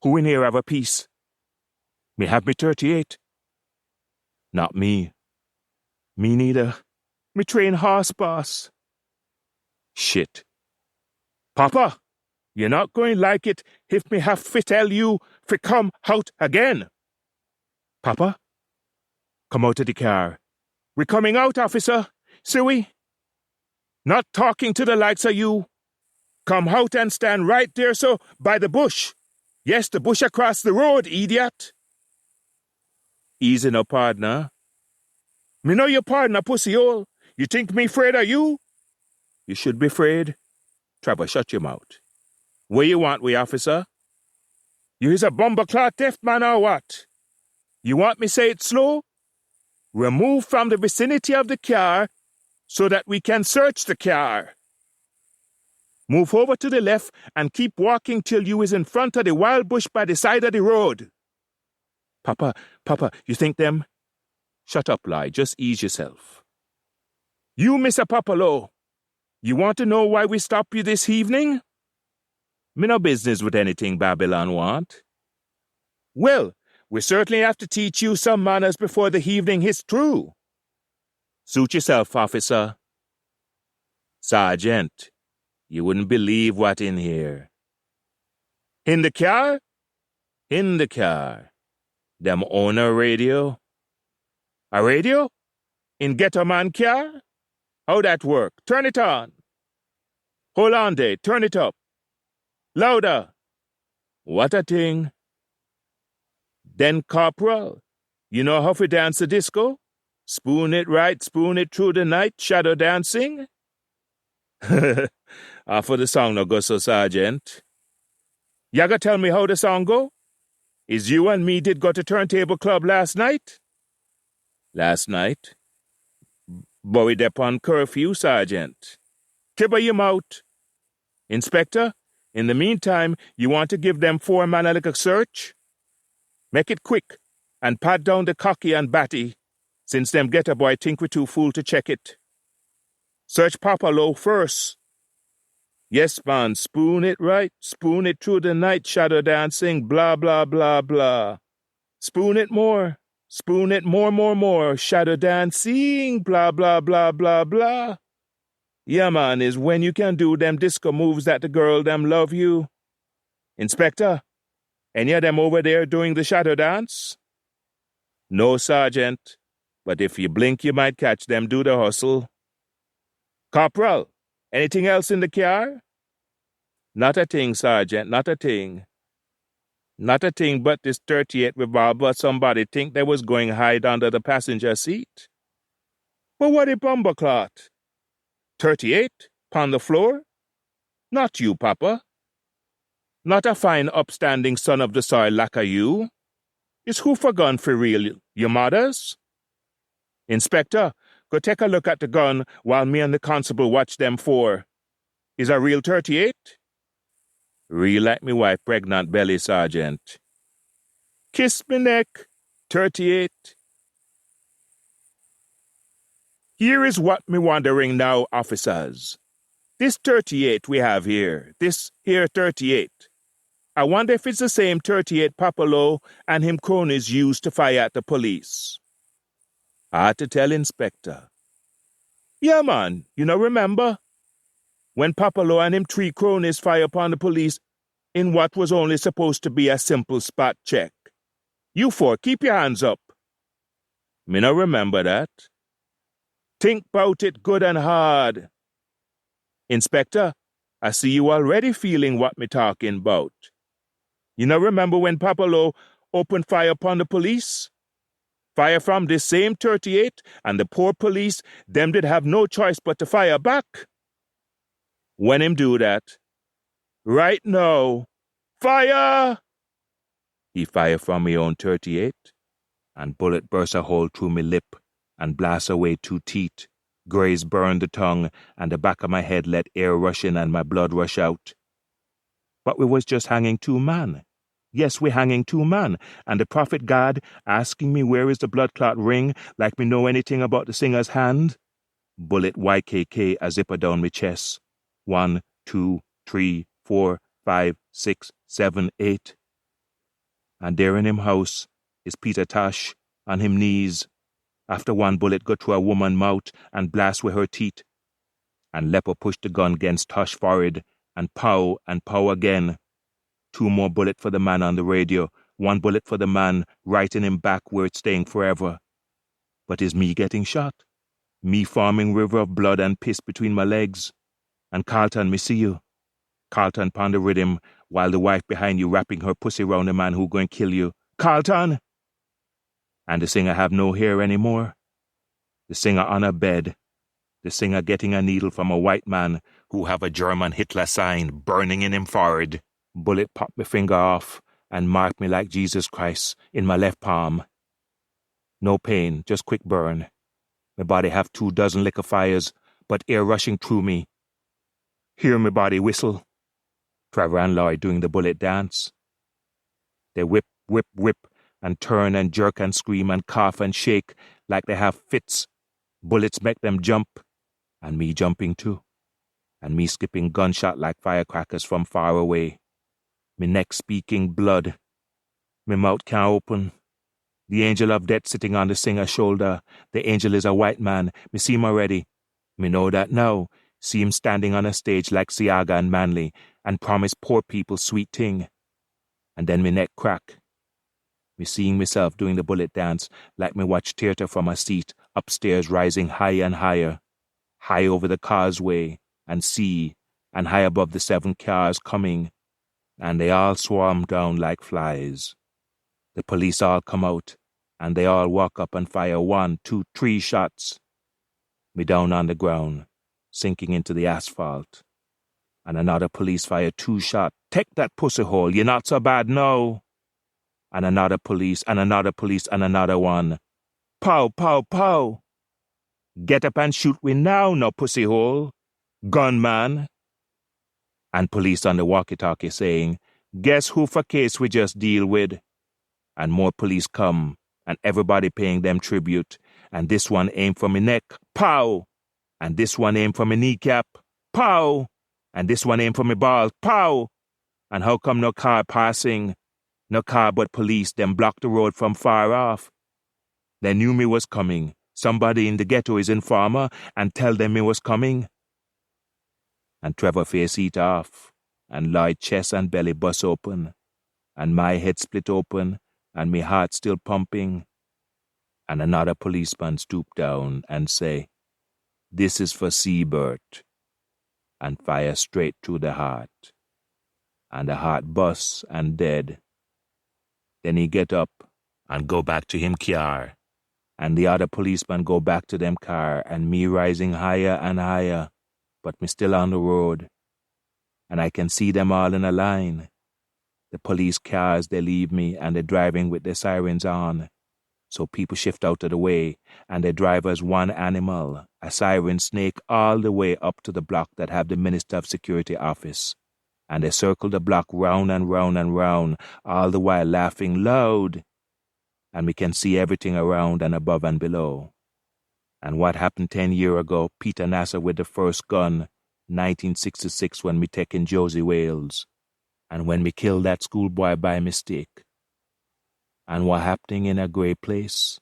Who in here have a piece? Me have me 38. Not me. Me neither. Me train horse, boss. Shit. Papa, you're not going like it if me have to tell you to come out again. Papa, come out of the car. We're coming out, officer. See we? Not talking to the likes of you. Come out and stand right there, so by the bush. Yes, the bush across the road, idiot. Easy no, partner. Me know your partner, pussy hole. You think me afraid of you? You should be afraid. Trevor, shut your mouth. Where you want we, officer? You is a bumperclot deaf man or what? You want me say it slow? Remove from the vicinity of the car so that we can search the car. Move over to the left and keep walking till you is in front of the wild bush by the side of the road. Papa, you think them? Shut up, lie. Just ease yourself. You, Mr. Papalo, you want to know why we stop you this evening? Me no business with anything Babylon want. Well, we certainly have to teach you some manners before the evening is through. Suit yourself, officer. Sergeant, you wouldn't believe what in here. In the car? In the car. Them own a radio. A radio? In Ghetto Man car? How that work? Turn it on. Hold on there, turn it up. Louder. What a thing. Then, Corporal, you know how to dance a disco? Spoon it right, spoon it through the night, shadow dancing? For the song no go so, Sergeant. Yaga tell me how the song go? Is you and me did go to Turntable Club last night? Last night? But we dep on curfew, Sergeant. Tibber your mouth. Inspector, in the meantime, you want to give them 4 man a little search? Make it quick, and pat down the cocky and batty, since them Ghetto boy think we too fool to check it. Search Papa Low first. Yes, man, spoon it right, spoon it through the night, shadow dancing, blah, blah, blah, blah. Spoon it more, shadow dancing, blah, blah, blah, blah, blah. Yeah, man, is when you can do them disco moves that the girl them love you. Inspector, any of them over there doing the shadow dance? No, Sergeant, but if you blink you might catch them do the hustle. Corporal, anything else in the car? Not a thing, Sergeant, not a thing. Not a thing but this 38 revolver somebody think they was going hide under the passenger seat. But what a bumberclot? 38? Pon the floor? Not you, Papa. Not a fine upstanding son of the soil like a you. Is who for gun for real, your mothers? Inspector, go take a look at the gun while me and the constable watch them for. Is a real 38? Real like me wife pregnant belly, Sergeant. Kiss me neck, 38. Here is what me wondering now, officers. This 38 we have here, this here 38. I wonder if it's the same 38 Papalo and him cronies used to fire at the police. I had to tell Inspector. Yeah, man, you know remember? When Papalo and him 3 cronies fire upon the police in what was only supposed to be a simple spot check. You 4, keep your hands up. Me no remember that. Think bout it good and hard. Inspector, I see you already feeling what me talking bout. You know remember when Papalo opened fire upon the police? Fire from this same 38, and the poor police, them did have no choice but to fire back. When him do that, right now, fire! He fire from me own 38, and bullet burst a hole through me lip, and blast away 2 teeth. Graze burned the tongue, and the back of my head let air rush in and my blood rush out. But we was just hanging 2 man. Yes, we hanging 2 man, and the prophet God asking me where is the blood clot ring, like me know anything about the singer's hand. Bullet YKK a zipper down me chest. 1, 2, 3, 4, 5, 6, 7, 8. And there in him house is Peter Tosh on him knees, after 1 bullet go through a woman mouth and blast with her teeth. And Leper pushed the gun against Tosh forehead, and pow again. 2 more bullet for the man on the radio, 1 bullet for the man right in him back where it's staying forever. But is me getting shot? Me forming river of blood and piss between my legs? And Carlton, me see you. Carlton pound the rhythm while the wife behind you wrapping her pussy round the man who going kill you. Carlton! And the singer have no hair anymore. The singer on a bed. The singer getting a needle from a white man who have a German Hitler sign burning in him forehead. Bullet pop my finger off and mark me like Jesus Christ in my left palm. No pain, just quick burn. My body have 2 dozen liquor fires, but air rushing through me. Hear my body whistle. Trevor and Lloyd doing the bullet dance. They whip, whip, whip, and turn and jerk and scream and cough and shake like they have fits. Bullets make them jump, and me jumping too, and me skipping gunshot like firecrackers from far away. Me neck speaking blood. Me mouth can't open. The angel of death sitting on the singer's shoulder. The angel is a white man. Me see him already. Me know that now. See him standing on a stage like Siaga and Manley and promise poor people sweet thing. And then me neck crack. Me seeing myself doing the bullet dance like me watch theatre from a seat upstairs rising higher and higher, high over the causeway and sea and high above the 7 cars coming, and they all swarm down like flies. The police all come out, and they all walk up and fire 1, 2, 3 shots. Me down on the ground, sinking into the asphalt. And another police fire 2 shot. Take that pussy hole, you're not so bad, no. And another police, and another police, and another one. Pow, pow, pow. Get up and shoot we now, no pussy hole. Gunman. And police on the walkie-talkie saying, guess who for case we just deal with? And more police come, and everybody paying them tribute. And this one aim for me neck. Pow. And this one aim for me kneecap. Pow. And this one aim for me balls. Pow. And how come no car passing? No car but police, them block the road from far off. They knew me was coming. Somebody in the ghetto is informer and tell them me was coming. And Trevor face eat off, and Lloyd chest and belly bust open, and my head split open, and me heart still pumping. And another policeman stoop down and say, this is for Siebert, and fire straight through the heart. And the heart busts and dead. Then he get up and go back to him car, and the other policeman go back to them car, and me rising higher and higher, but me still on the road, and I can see them all in a line. The police cars, they leave me, and they're driving with their sirens on, so people shift out of the way, and they drive as one animal, a siren snake all the way up to the block that have the Minister of Security office. And they circle the block round and round and round, all the while laughing loud. And we can see everything around and above and below. And what happened 10 years ago, Peter Nasser with the first gun, 1966 when me taking Josie Wales, and when me killed that schoolboy by mistake. And what happening in a grey place,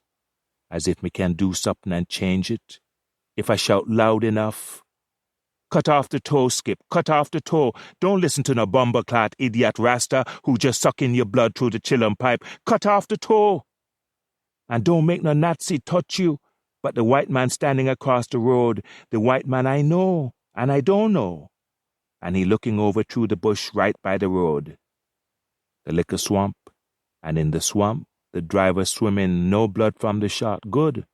as if me can do something and change it, if I shout loud enough. Cut off the toe, Skip, cut off the toe. Don't listen to no bumperclot idiot Rasta who just sucking your blood through the chillum pipe. Cut off the toe. And don't make no Nazi touch you, but the white man standing across the road, the white man I know and I don't know. And he looking over through the bush right by the road. The liquor swamp, and in the swamp, the driver swimming, no blood from the shot, good.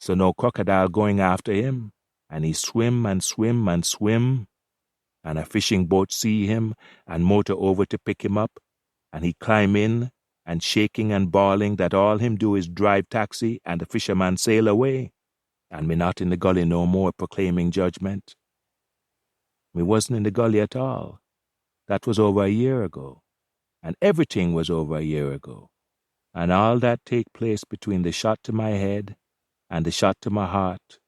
So no crocodile going after him. And he swim and swim and swim, and a fishing boat see him and motor over to pick him up, and he climb in and shaking and bawling that all him do is drive taxi and the fisherman sail away, and me not in the gully no more proclaiming judgment. Me wasn't in the gully at all. That was over a year ago, and everything was over a year ago, and all that take place between the shot to my head and the shot to my heart.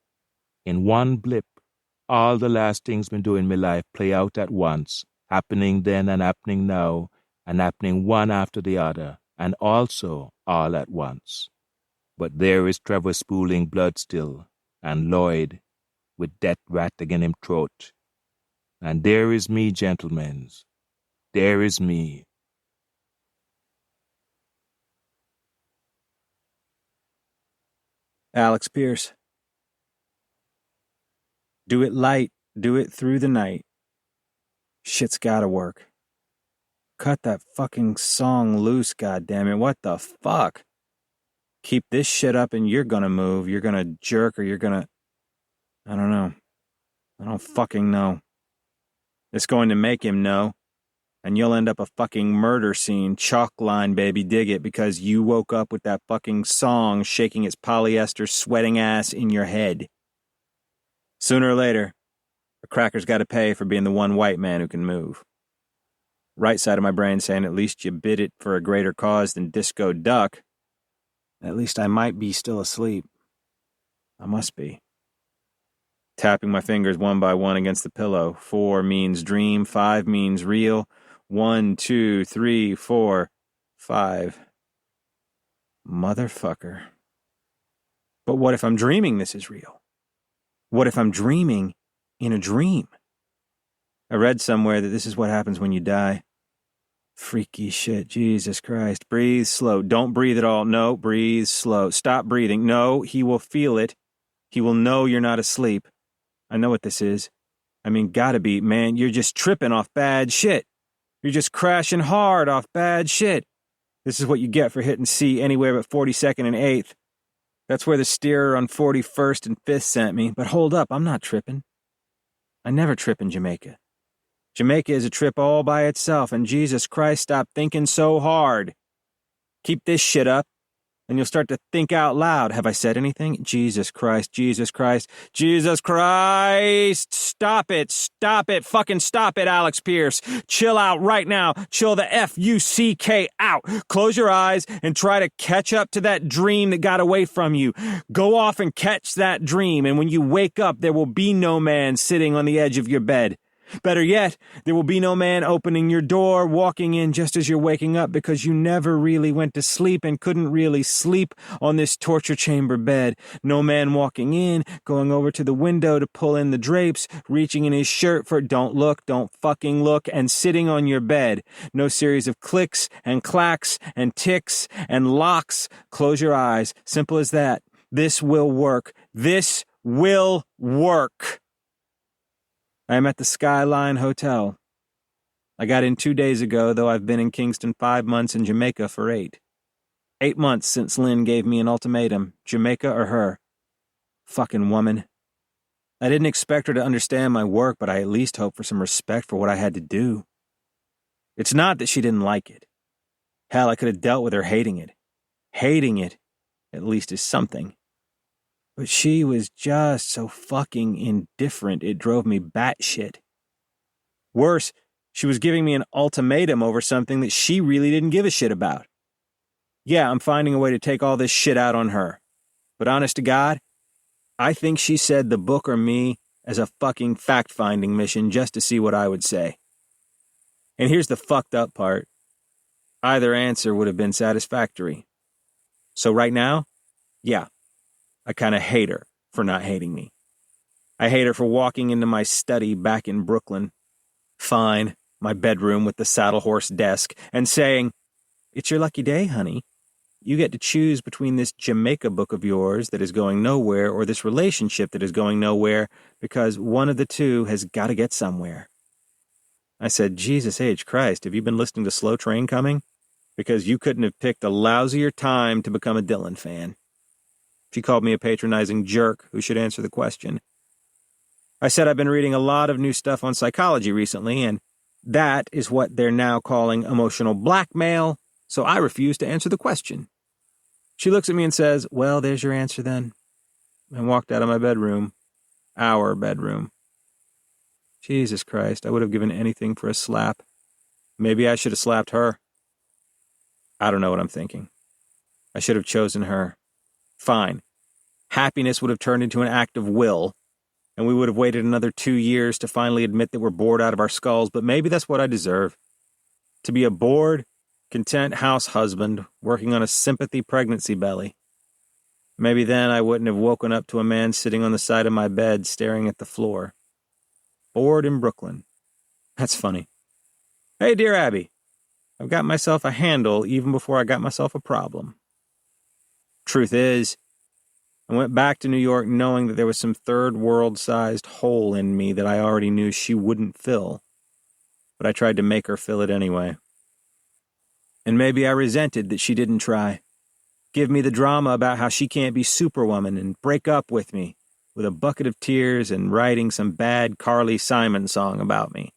In one blip, all the last things been doing in my life play out at once, happening then and happening now, and happening one after the other, and also all at once. But there is Trevor spooling blood still, and Lloyd, with death rattling in him throat. And there is me, gentlemen, there is me. Alex Pierce. Do it light, do it through the night. Shit's gotta work. Cut that fucking song loose, goddammit. What the fuck? Keep this shit up and you're gonna move, you're gonna jerk, or you're gonna... I don't know. I don't fucking know. It's going to make him know. And you'll end up a fucking murder scene, chalk line, baby, dig it, because you woke up with that fucking song shaking its polyester sweating ass in your head. Sooner or later, a cracker's got to pay for being the one white man who can move. Right side of my brain saying, at least you bid it for a greater cause than disco duck. At least I might be still asleep. I must be. Tapping my fingers one by one against the pillow. 4 means dream, 5 means real. 1, 2, 3, 4, 5. Motherfucker. But what if I'm dreaming this is real? What if I'm dreaming in a dream? I read somewhere that this is what happens when you die. Freaky shit, Jesus Christ. Breathe slow. Don't breathe at all. No, breathe slow. Stop breathing. No, he will feel it. He will know you're not asleep. I know what this is. I mean, gotta be, man, you're just tripping off bad shit. You're just crashing hard off bad shit. This is what you get for hitting C anywhere but 42nd and 8th. That's where the steerer on 41st and 5th sent me. But hold up, I'm not tripping. I never trip in Jamaica. Jamaica is a trip all by itself, and Jesus Christ, stop thinking so hard. Keep this shit up, and you'll start to think out loud. Have I said anything? Jesus Christ, Jesus Christ, Jesus Christ! Stop it, fucking stop it, Alex Pierce. Chill out right now. Chill the F-U-C-K out. Close your eyes and try to catch up to that dream that got away from you. Go off and catch that dream, and when you wake up, there will be no man sitting on the edge of your bed. Better yet, there will be no man opening your door, walking in just as you're waking up, because you never really went to sleep and couldn't really sleep on this torture chamber bed. No man walking in, going over to the window to pull in the drapes, reaching in his shirt for don't look, don't fucking look, and sitting on your bed. No series of clicks and clacks and ticks and locks. Close your eyes. Simple as that. This will work. This will work. I am at the Skyline Hotel. I got in 2 days ago, though I've been in Kingston 5 months and Jamaica for 8. 8 months since Lynn gave me an ultimatum, Jamaica or her. Fucking woman. I didn't expect her to understand my work, but I at least hoped for some respect for what I had to do. It's not that she didn't like it. Hell, I could have dealt with her hating it. Hating it, at least, is something. But she was just so fucking indifferent, it drove me batshit. Worse, she was giving me an ultimatum over something that she really didn't give a shit about. Yeah, I'm finding a way to take all this shit out on her. But honest to God, I think she said the book or me as a fucking fact-finding mission just to see what I would say. And here's the fucked up part. Either answer would have been satisfactory. So right now, yeah, I kind of hate her for not hating me. I hate her for walking into my study back in Brooklyn. Fine, my bedroom with the saddle horse desk, and saying, "It's your lucky day, honey. You get to choose between this Jamaica book of yours that is going nowhere or this relationship that is going nowhere, because one of the two has got to get somewhere." I said, Jesus H. Christ, have you been listening to Slow Train Coming? Because you couldn't have picked a lousier time to become a Dylan fan. She called me a patronizing jerk who should answer the question. I said I've been reading a lot of new stuff on psychology recently, and that is what they're now calling emotional blackmail, so I refuse to answer the question. She looks at me and says, "Well, there's your answer then," and walked out of my bedroom. Our bedroom. Jesus Christ, I would have given anything for a slap. Maybe I should have slapped her. I don't know what I'm thinking. I should have chosen her. Fine. Happiness would have turned into an act of will, and we would have waited another 2 years to finally admit that we're bored out of our skulls, but maybe that's what I deserve. To be a bored, content house husband working on a sympathy pregnancy belly. Maybe then I wouldn't have woken up to a man sitting on the side of my bed staring at the floor. Bored in Brooklyn. That's funny. Hey, dear Abby, I've got myself a handle even before I got myself a problem. Truth is, I went back to New York knowing that there was some third world-sized hole in me that I already knew she wouldn't fill, but I tried to make her fill it anyway. And maybe I resented that she didn't try. Give me the drama about how she can't be Superwoman and break up with me with a bucket of tears and writing some bad Carly Simon song about me.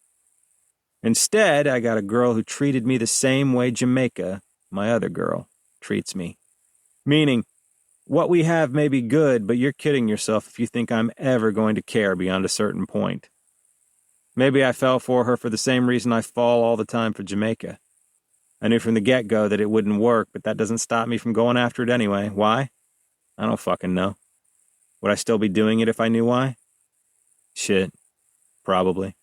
Instead, I got a girl who treated me the same way Jamaica, my other girl, treats me. Meaning, what we have may be good, but you're kidding yourself if you think I'm ever going to care beyond a certain point. Maybe I fell for her for the same reason I fall all the time for Jamaica. I knew from the get-go that it wouldn't work, but that doesn't stop me from going after it anyway. Why? I don't fucking know. Would I still be doing it if I knew why? Shit. Probably.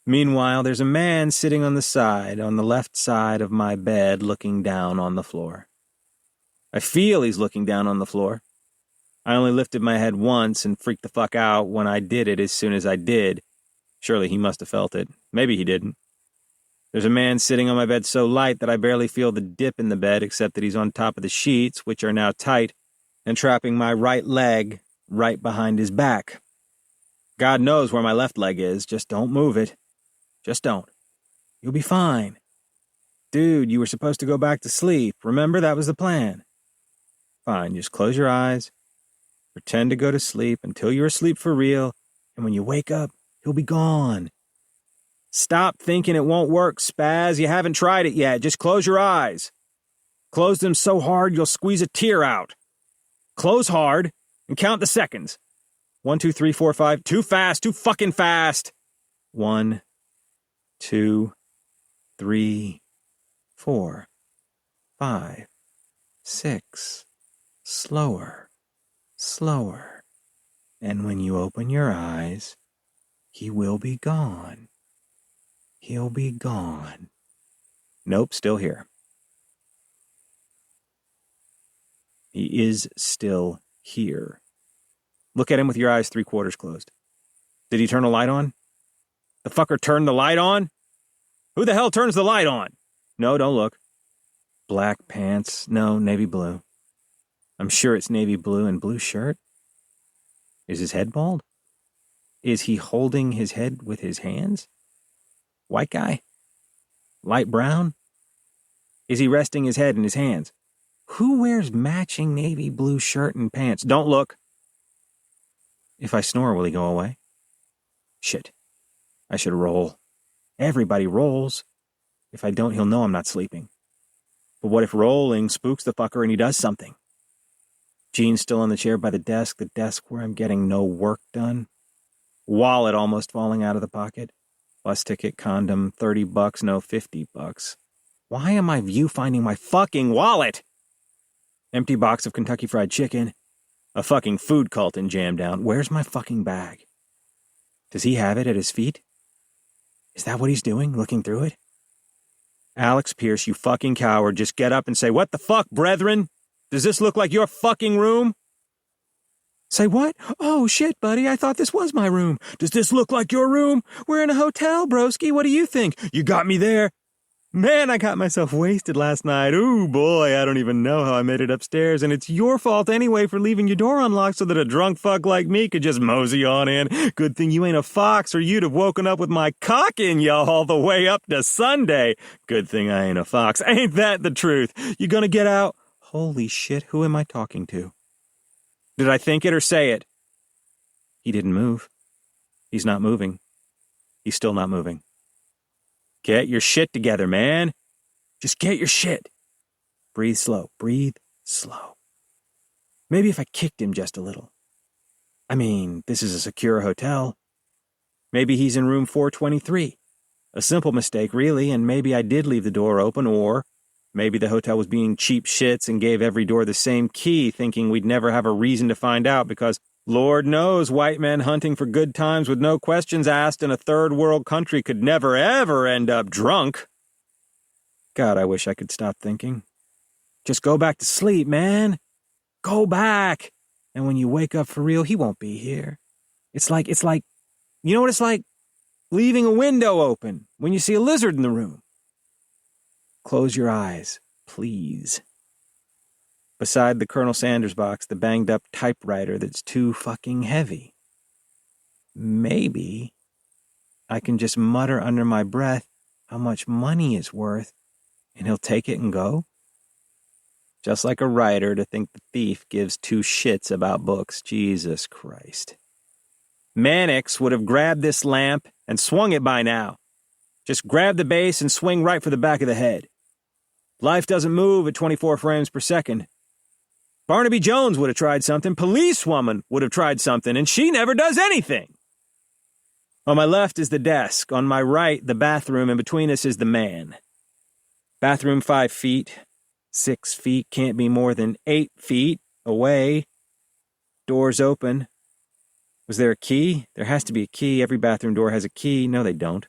Meanwhile, there's a man sitting on the left side of my bed, looking down on the floor. I feel he's looking down on the floor. I only lifted my head once and freaked the fuck out when I did it as soon as I did. Surely he must have felt it. Maybe he didn't. There's a man sitting on my bed so light that I barely feel the dip in the bed, except that he's on top of the sheets, which are now tight, and trapping my right leg right behind his back. God knows where my left leg is. Just don't move it. Just don't. You'll be fine. Dude, you were supposed to go back to sleep. Remember, that was the plan. Fine, just close your eyes. Pretend to go to sleep until you're asleep for real, and when you wake up, he'll be gone. Stop thinking it won't work, Spaz. You haven't tried it yet. Just close your eyes. Close them so hard you'll squeeze a tear out. Close hard and count the seconds. 1, 2, 3, 4, 5. Too fast. Too fucking fast. 1, 2, 3, 4, 5, 6. Slower. Slower. And when you open your eyes, he will be gone. He'll be gone. Nope, still here. He is still here. Look at him with your eyes 3/4 closed. Did he turn the light on? The fucker turned the light on? Who the hell turns the light on? No, don't look. Black pants. No, navy blue. I'm sure it's navy blue and blue shirt. Is his head bald? Is he holding his head with his hands? White guy? Light brown? Is he resting his head in his hands? Who wears matching navy blue shirt and pants? Don't look. If I snore, will he go away? Shit. I should roll. Everybody rolls. If I don't, he'll know I'm not sleeping. But what if rolling spooks the fucker and he does something? Jean's still on the chair by the desk where I'm getting no work done. Wallet almost falling out of the pocket. Bus ticket, condom, $30, no, $50. Why am I view finding my fucking wallet? Empty box of Kentucky Fried Chicken. A fucking food cult in Jamdown. Where's my fucking bag? Does he have it at his feet? Is that what he's doing, looking through it? Alex Pierce, you fucking coward, just get up and say, "What the fuck, brethren? Does this look like your fucking room?" Say what? Oh, shit, buddy, I thought this was my room. Does this look like your room? We're in a hotel, broski. What do you think? You got me there. Man, I got myself wasted last night. Ooh, boy, I don't even know how I made it upstairs, and it's your fault anyway for leaving your door unlocked so that a drunk fuck like me could just mosey on in. Good thing you ain't a fox, or you'd have woken up with my cock in you all the way up to Sunday. Good thing I ain't a fox. Ain't that the truth? You gonna get out? Holy shit, who am I talking to? Did I think it or say it? He didn't move. He's not moving. He's still not moving. Get your shit together, man. Just get your shit. Breathe slow. Breathe slow. Maybe if I kicked him just a little. I mean, this is a secure hotel. Maybe he's in room 423. A simple mistake, really, and maybe I did leave the door open, or maybe the hotel was being cheap shits and gave every door the same key, thinking we'd never have a reason to find out because Lord knows white men hunting for good times with no questions asked in a third world country could never, ever end up drunk. God, I wish I could stop thinking. Just go back to sleep, man. Go back. And when you wake up for real, he won't be here. It's like, you know what it's like? Leaving a window open when you see a lizard in the room. Close your eyes, please. Beside the Colonel Sanders box, the banged-up typewriter that's too fucking heavy. Maybe I can just mutter under my breath how much money it's worth, and he'll take it and go? Just like a writer to think the thief gives two shits about books. Jesus Christ. Mannix would have grabbed this lamp and swung it by now. Just grab the base and swing right for the back of the head. Life doesn't move at 24 frames per second. Barnaby Jones would have tried something. Policewoman would have tried something, and she never does anything. On my left is the desk, on my right the bathroom, and between us is the man. Bathroom 5 feet, 6 feet, can't be more than 8 feet away. Doors open. Was there a key? There has to be a key. Every bathroom door has a key. No, they don't.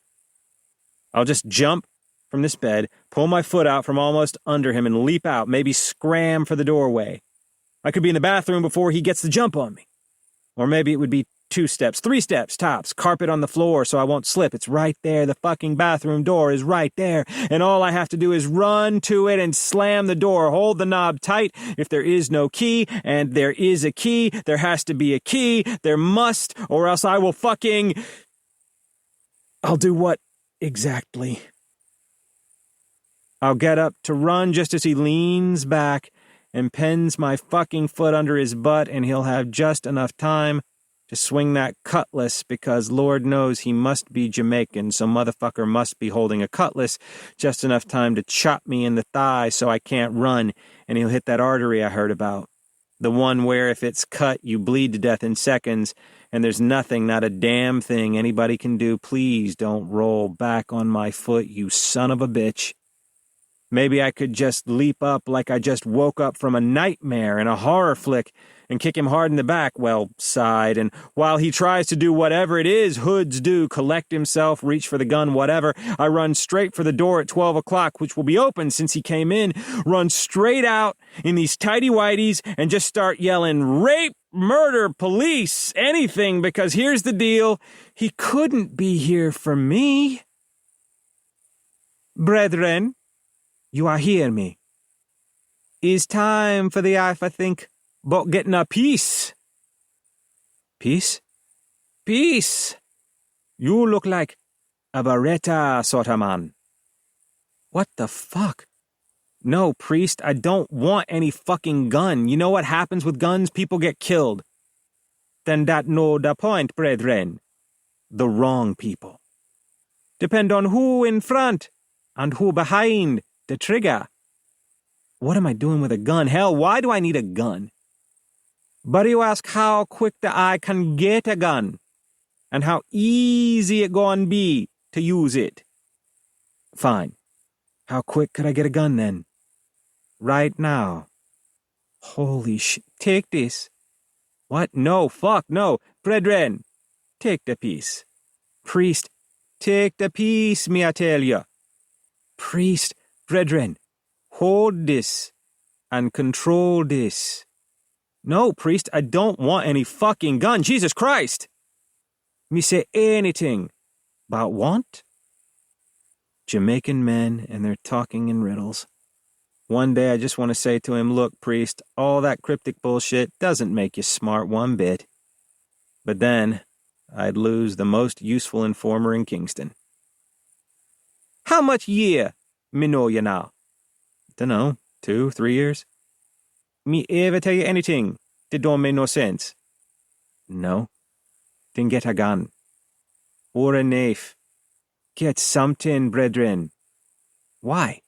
I'll just jump from this bed, pull my foot out from almost under him, and leap out, maybe scram for the doorway. I could be in the bathroom before he gets the jump on me. Or maybe it would be 2 steps, 3 steps, tops, carpet on the floor so I won't slip. It's right there. The fucking bathroom door is right there. And all I have to do is run to it and slam the door, hold the knob tight. If there is no key, and there is a key, there has to be a key. There must, or else I will fucking... I'll do what exactly? I'll get up to run just as he leans back and pins my fucking foot under his butt, and he'll have just enough time to swing that cutlass, because Lord knows he must be Jamaican, so motherfucker must be holding a cutlass, just enough time to chop me in the thigh so I can't run, and he'll hit that artery I heard about. The one where if it's cut, you bleed to death in seconds, and there's nothing, not a damn thing anybody can do. Please don't roll back on my foot, you son of a bitch. Maybe I could just leap up like I just woke up from a nightmare in a horror flick and kick him hard in the back, side, and while he tries to do whatever it is hoods do, collect himself, reach for the gun, whatever, I run straight for the door at 12 o'clock, which will be open since he came in, run straight out in these tighty-whities and just start yelling, rape, murder, police, anything, because here's the deal, he couldn't be here for me. Brethren, you are hear me. Is time for the I think, but getting a peace. Peace? Peace! You look like a Beretta sort of man. What the fuck? No, priest, I don't want any fucking gun. You know what happens with guns? People get killed. Then that no the point, brethren. The wrong people. Depend on who in front and who behind the trigger. What am I doing with a gun? Hell, why do I need a gun? But you ask how quick the I can get a gun, and how easy it gon' be to use it. Fine. How quick could I get a gun then? Right now. Holy shit. Take this. What? No, fuck, no. Brethren, take the piece. Priest, take the piece, me I tell ya. Priest, brethren, hold this and control this. No, priest, I don't want any fucking gun. Jesus Christ! Me say anything about want? Jamaican men and their talking in riddles. One day I just want to say to him, look, priest, all that cryptic bullshit doesn't make you smart one bit. But then I'd lose the most useful informer in Kingston. How much year me know you now? Dunno, 2, 3 years? Me ever tell you anything that don't make no sense? No. Then get a gun. Or a knife. Get something, brethren. Why?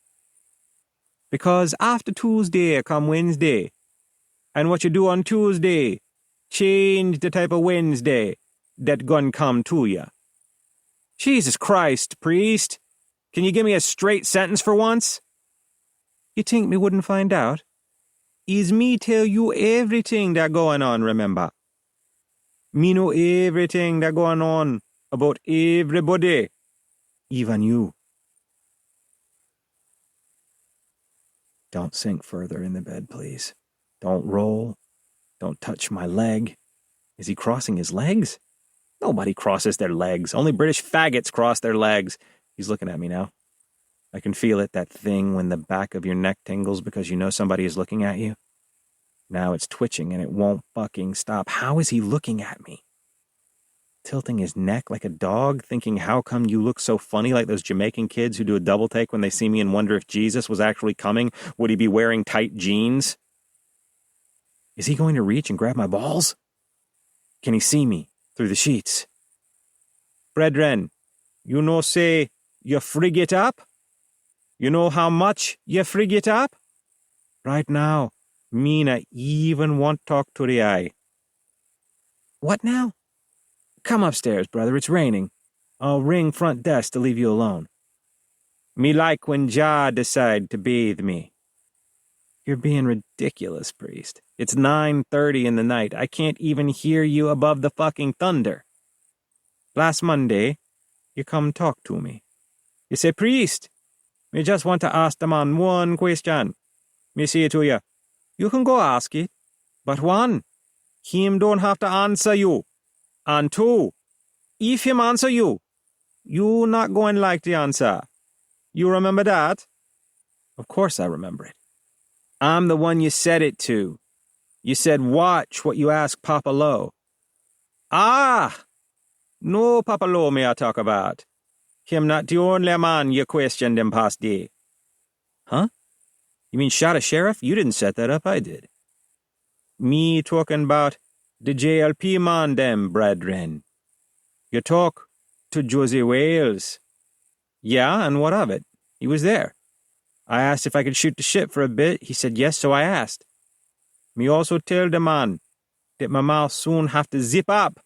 Because after Tuesday come Wednesday. And what you do on Tuesday, change the type of Wednesday that gun come to ya. Jesus Christ, priest. Can you give me a straight sentence for once? You think me wouldn't find out? Is me tell you everything that going on, remember? Me know everything that going on about everybody, even you. Don't sink further in the bed, please. Don't roll. Don't touch my leg. Is he crossing his legs? Nobody crosses their legs. Only British faggots cross their legs. He's looking at me now. I can feel it, that thing when the back of your neck tingles because you know somebody is looking at you. Now it's twitching and it won't fucking stop. How is he looking at me? Tilting his neck like a dog, thinking how come you look so funny like those Jamaican kids who do a double take when they see me and wonder if Jesus was actually coming. Would he be wearing tight jeans? Is he going to reach and grab my balls? Can he see me through the sheets? Brethren, you know say you frig it up? You know how much you frig it up? Right now, me not even want talk to the eye. What now? Come upstairs, brother, it's raining. I'll ring front desk to leave you alone. Me like when Jah decide to bathe me. You're being ridiculous, priest. It's 9:30 in the night. I can't even hear you above the fucking thunder. Last Monday, you come talk to me. You say, priest, me just want to ask the man one question. Me say to you, you can go ask it, but one, him don't have to answer you. And two, if him answer you, you not going like the answer. You remember that? Of course I remember it. I'm the one you said it to. You said, watch what you ask Papa Lo. Ah! No Papa Lo me I talk about. Him not the only man you questioned him past day. Huh? You mean shot a sheriff? You didn't set that up, I did. Me talking about the JLP man them, brethren. You talk to Josie Wales. Yeah, and what of it? He was there. I asked if I could shoot the shit for a bit. He said yes, so I asked. Me also tell the man that my mouth soon have to zip up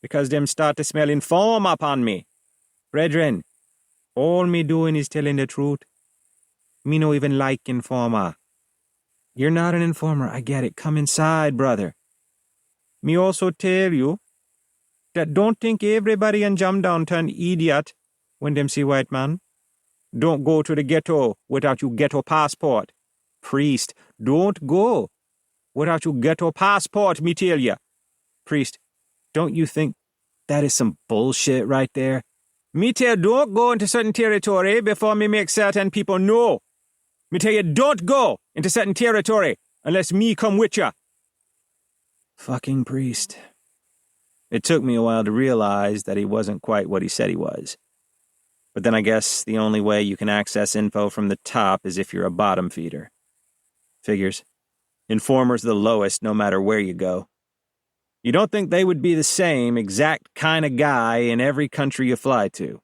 because them start to smell inform upon me. Brethren, all me doing is telling the truth. Me no even like informer. You're not an informer, I get it. Come inside, brother. Me also tell you that don't think everybody in Jamdown turn idiot when them see white man. Don't go to the ghetto without your ghetto passport. Priest, don't go without your ghetto passport, me tell ya. Priest, don't you think that is some bullshit right there? Me tell don't go into certain territory before me make certain people know. Me tell you don't go into certain territory unless me come with ya. Fucking priest. It took me a while to realize that he wasn't quite what he said he was. But then I guess the only way you can access info from the top is if you're a bottom feeder. Figures. Informers the lowest no matter where you go. You don't think they would be the same exact kind of guy in every country you fly to.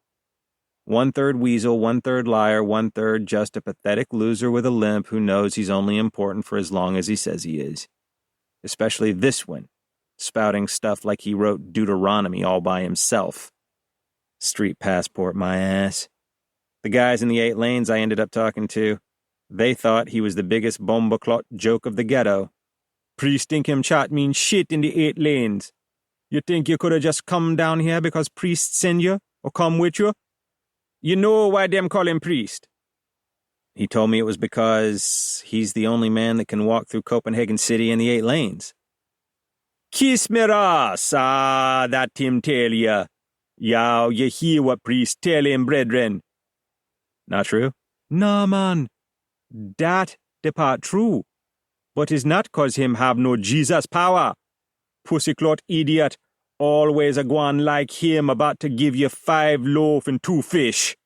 1/3 weasel, 1/3 liar, 1/3 just a pathetic loser with a limp who knows he's only important for as long as he says he is. Especially this one, spouting stuff like he wrote Deuteronomy all by himself. Street passport, my ass. The guys in the 8 lanes I ended up talking to, they thought he was the biggest bombaclot joke of the ghetto. Priest think him chat mean shit in the 8 lanes. You think you could have just come down here because priest send you or come with you? You know why them call him priest. He told me it was because he's the only man that can walk through Copenhagen City in the 8 lanes. Kiss me ass, that him tell ya. Yow, you hear what priest tell him, brethren. Not true? Nah, man. That the part true. But it's not 'cause him have no Jesus power. Pussyclot idiot, always a gwan like him about to give you 5 loaf and 2 fish.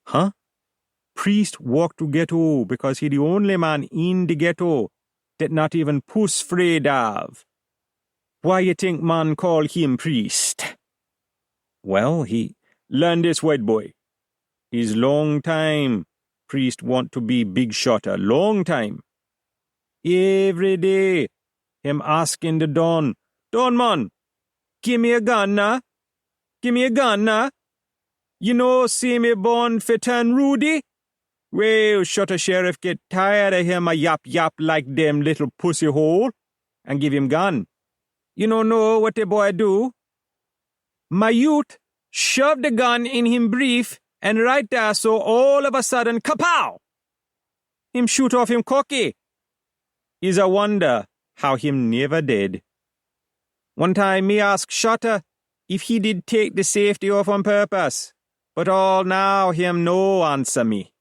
Huh? Priest walk to ghetto because he the only man in the ghetto that not even puss afraid of. Why you think man call him priest? Well, he learn this, white boy. He's long time priest want to be big shotter, long time. Every day, him asking the Don man, give me a gun, nah? Give me a gun, nah? You know, see me born for turn Rudy? Well, Shutter Sheriff get tired of him a yap like them little pussy hole and give him gun. You don't know what the boy do? My youth shove the gun in him brief and right there so all of a sudden, kapow! Him shoot off him cocky. Is a wonder how him never did. One time me ask Shutter if he did take the safety off on purpose, but all now him no answer me.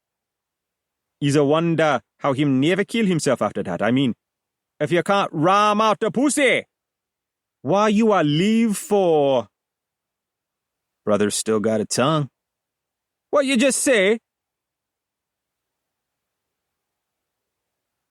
Is a wonder how him never kill himself after that. I mean, if you can't ram out the pussy, why you a leave for? Brother's still got a tongue. What you just say?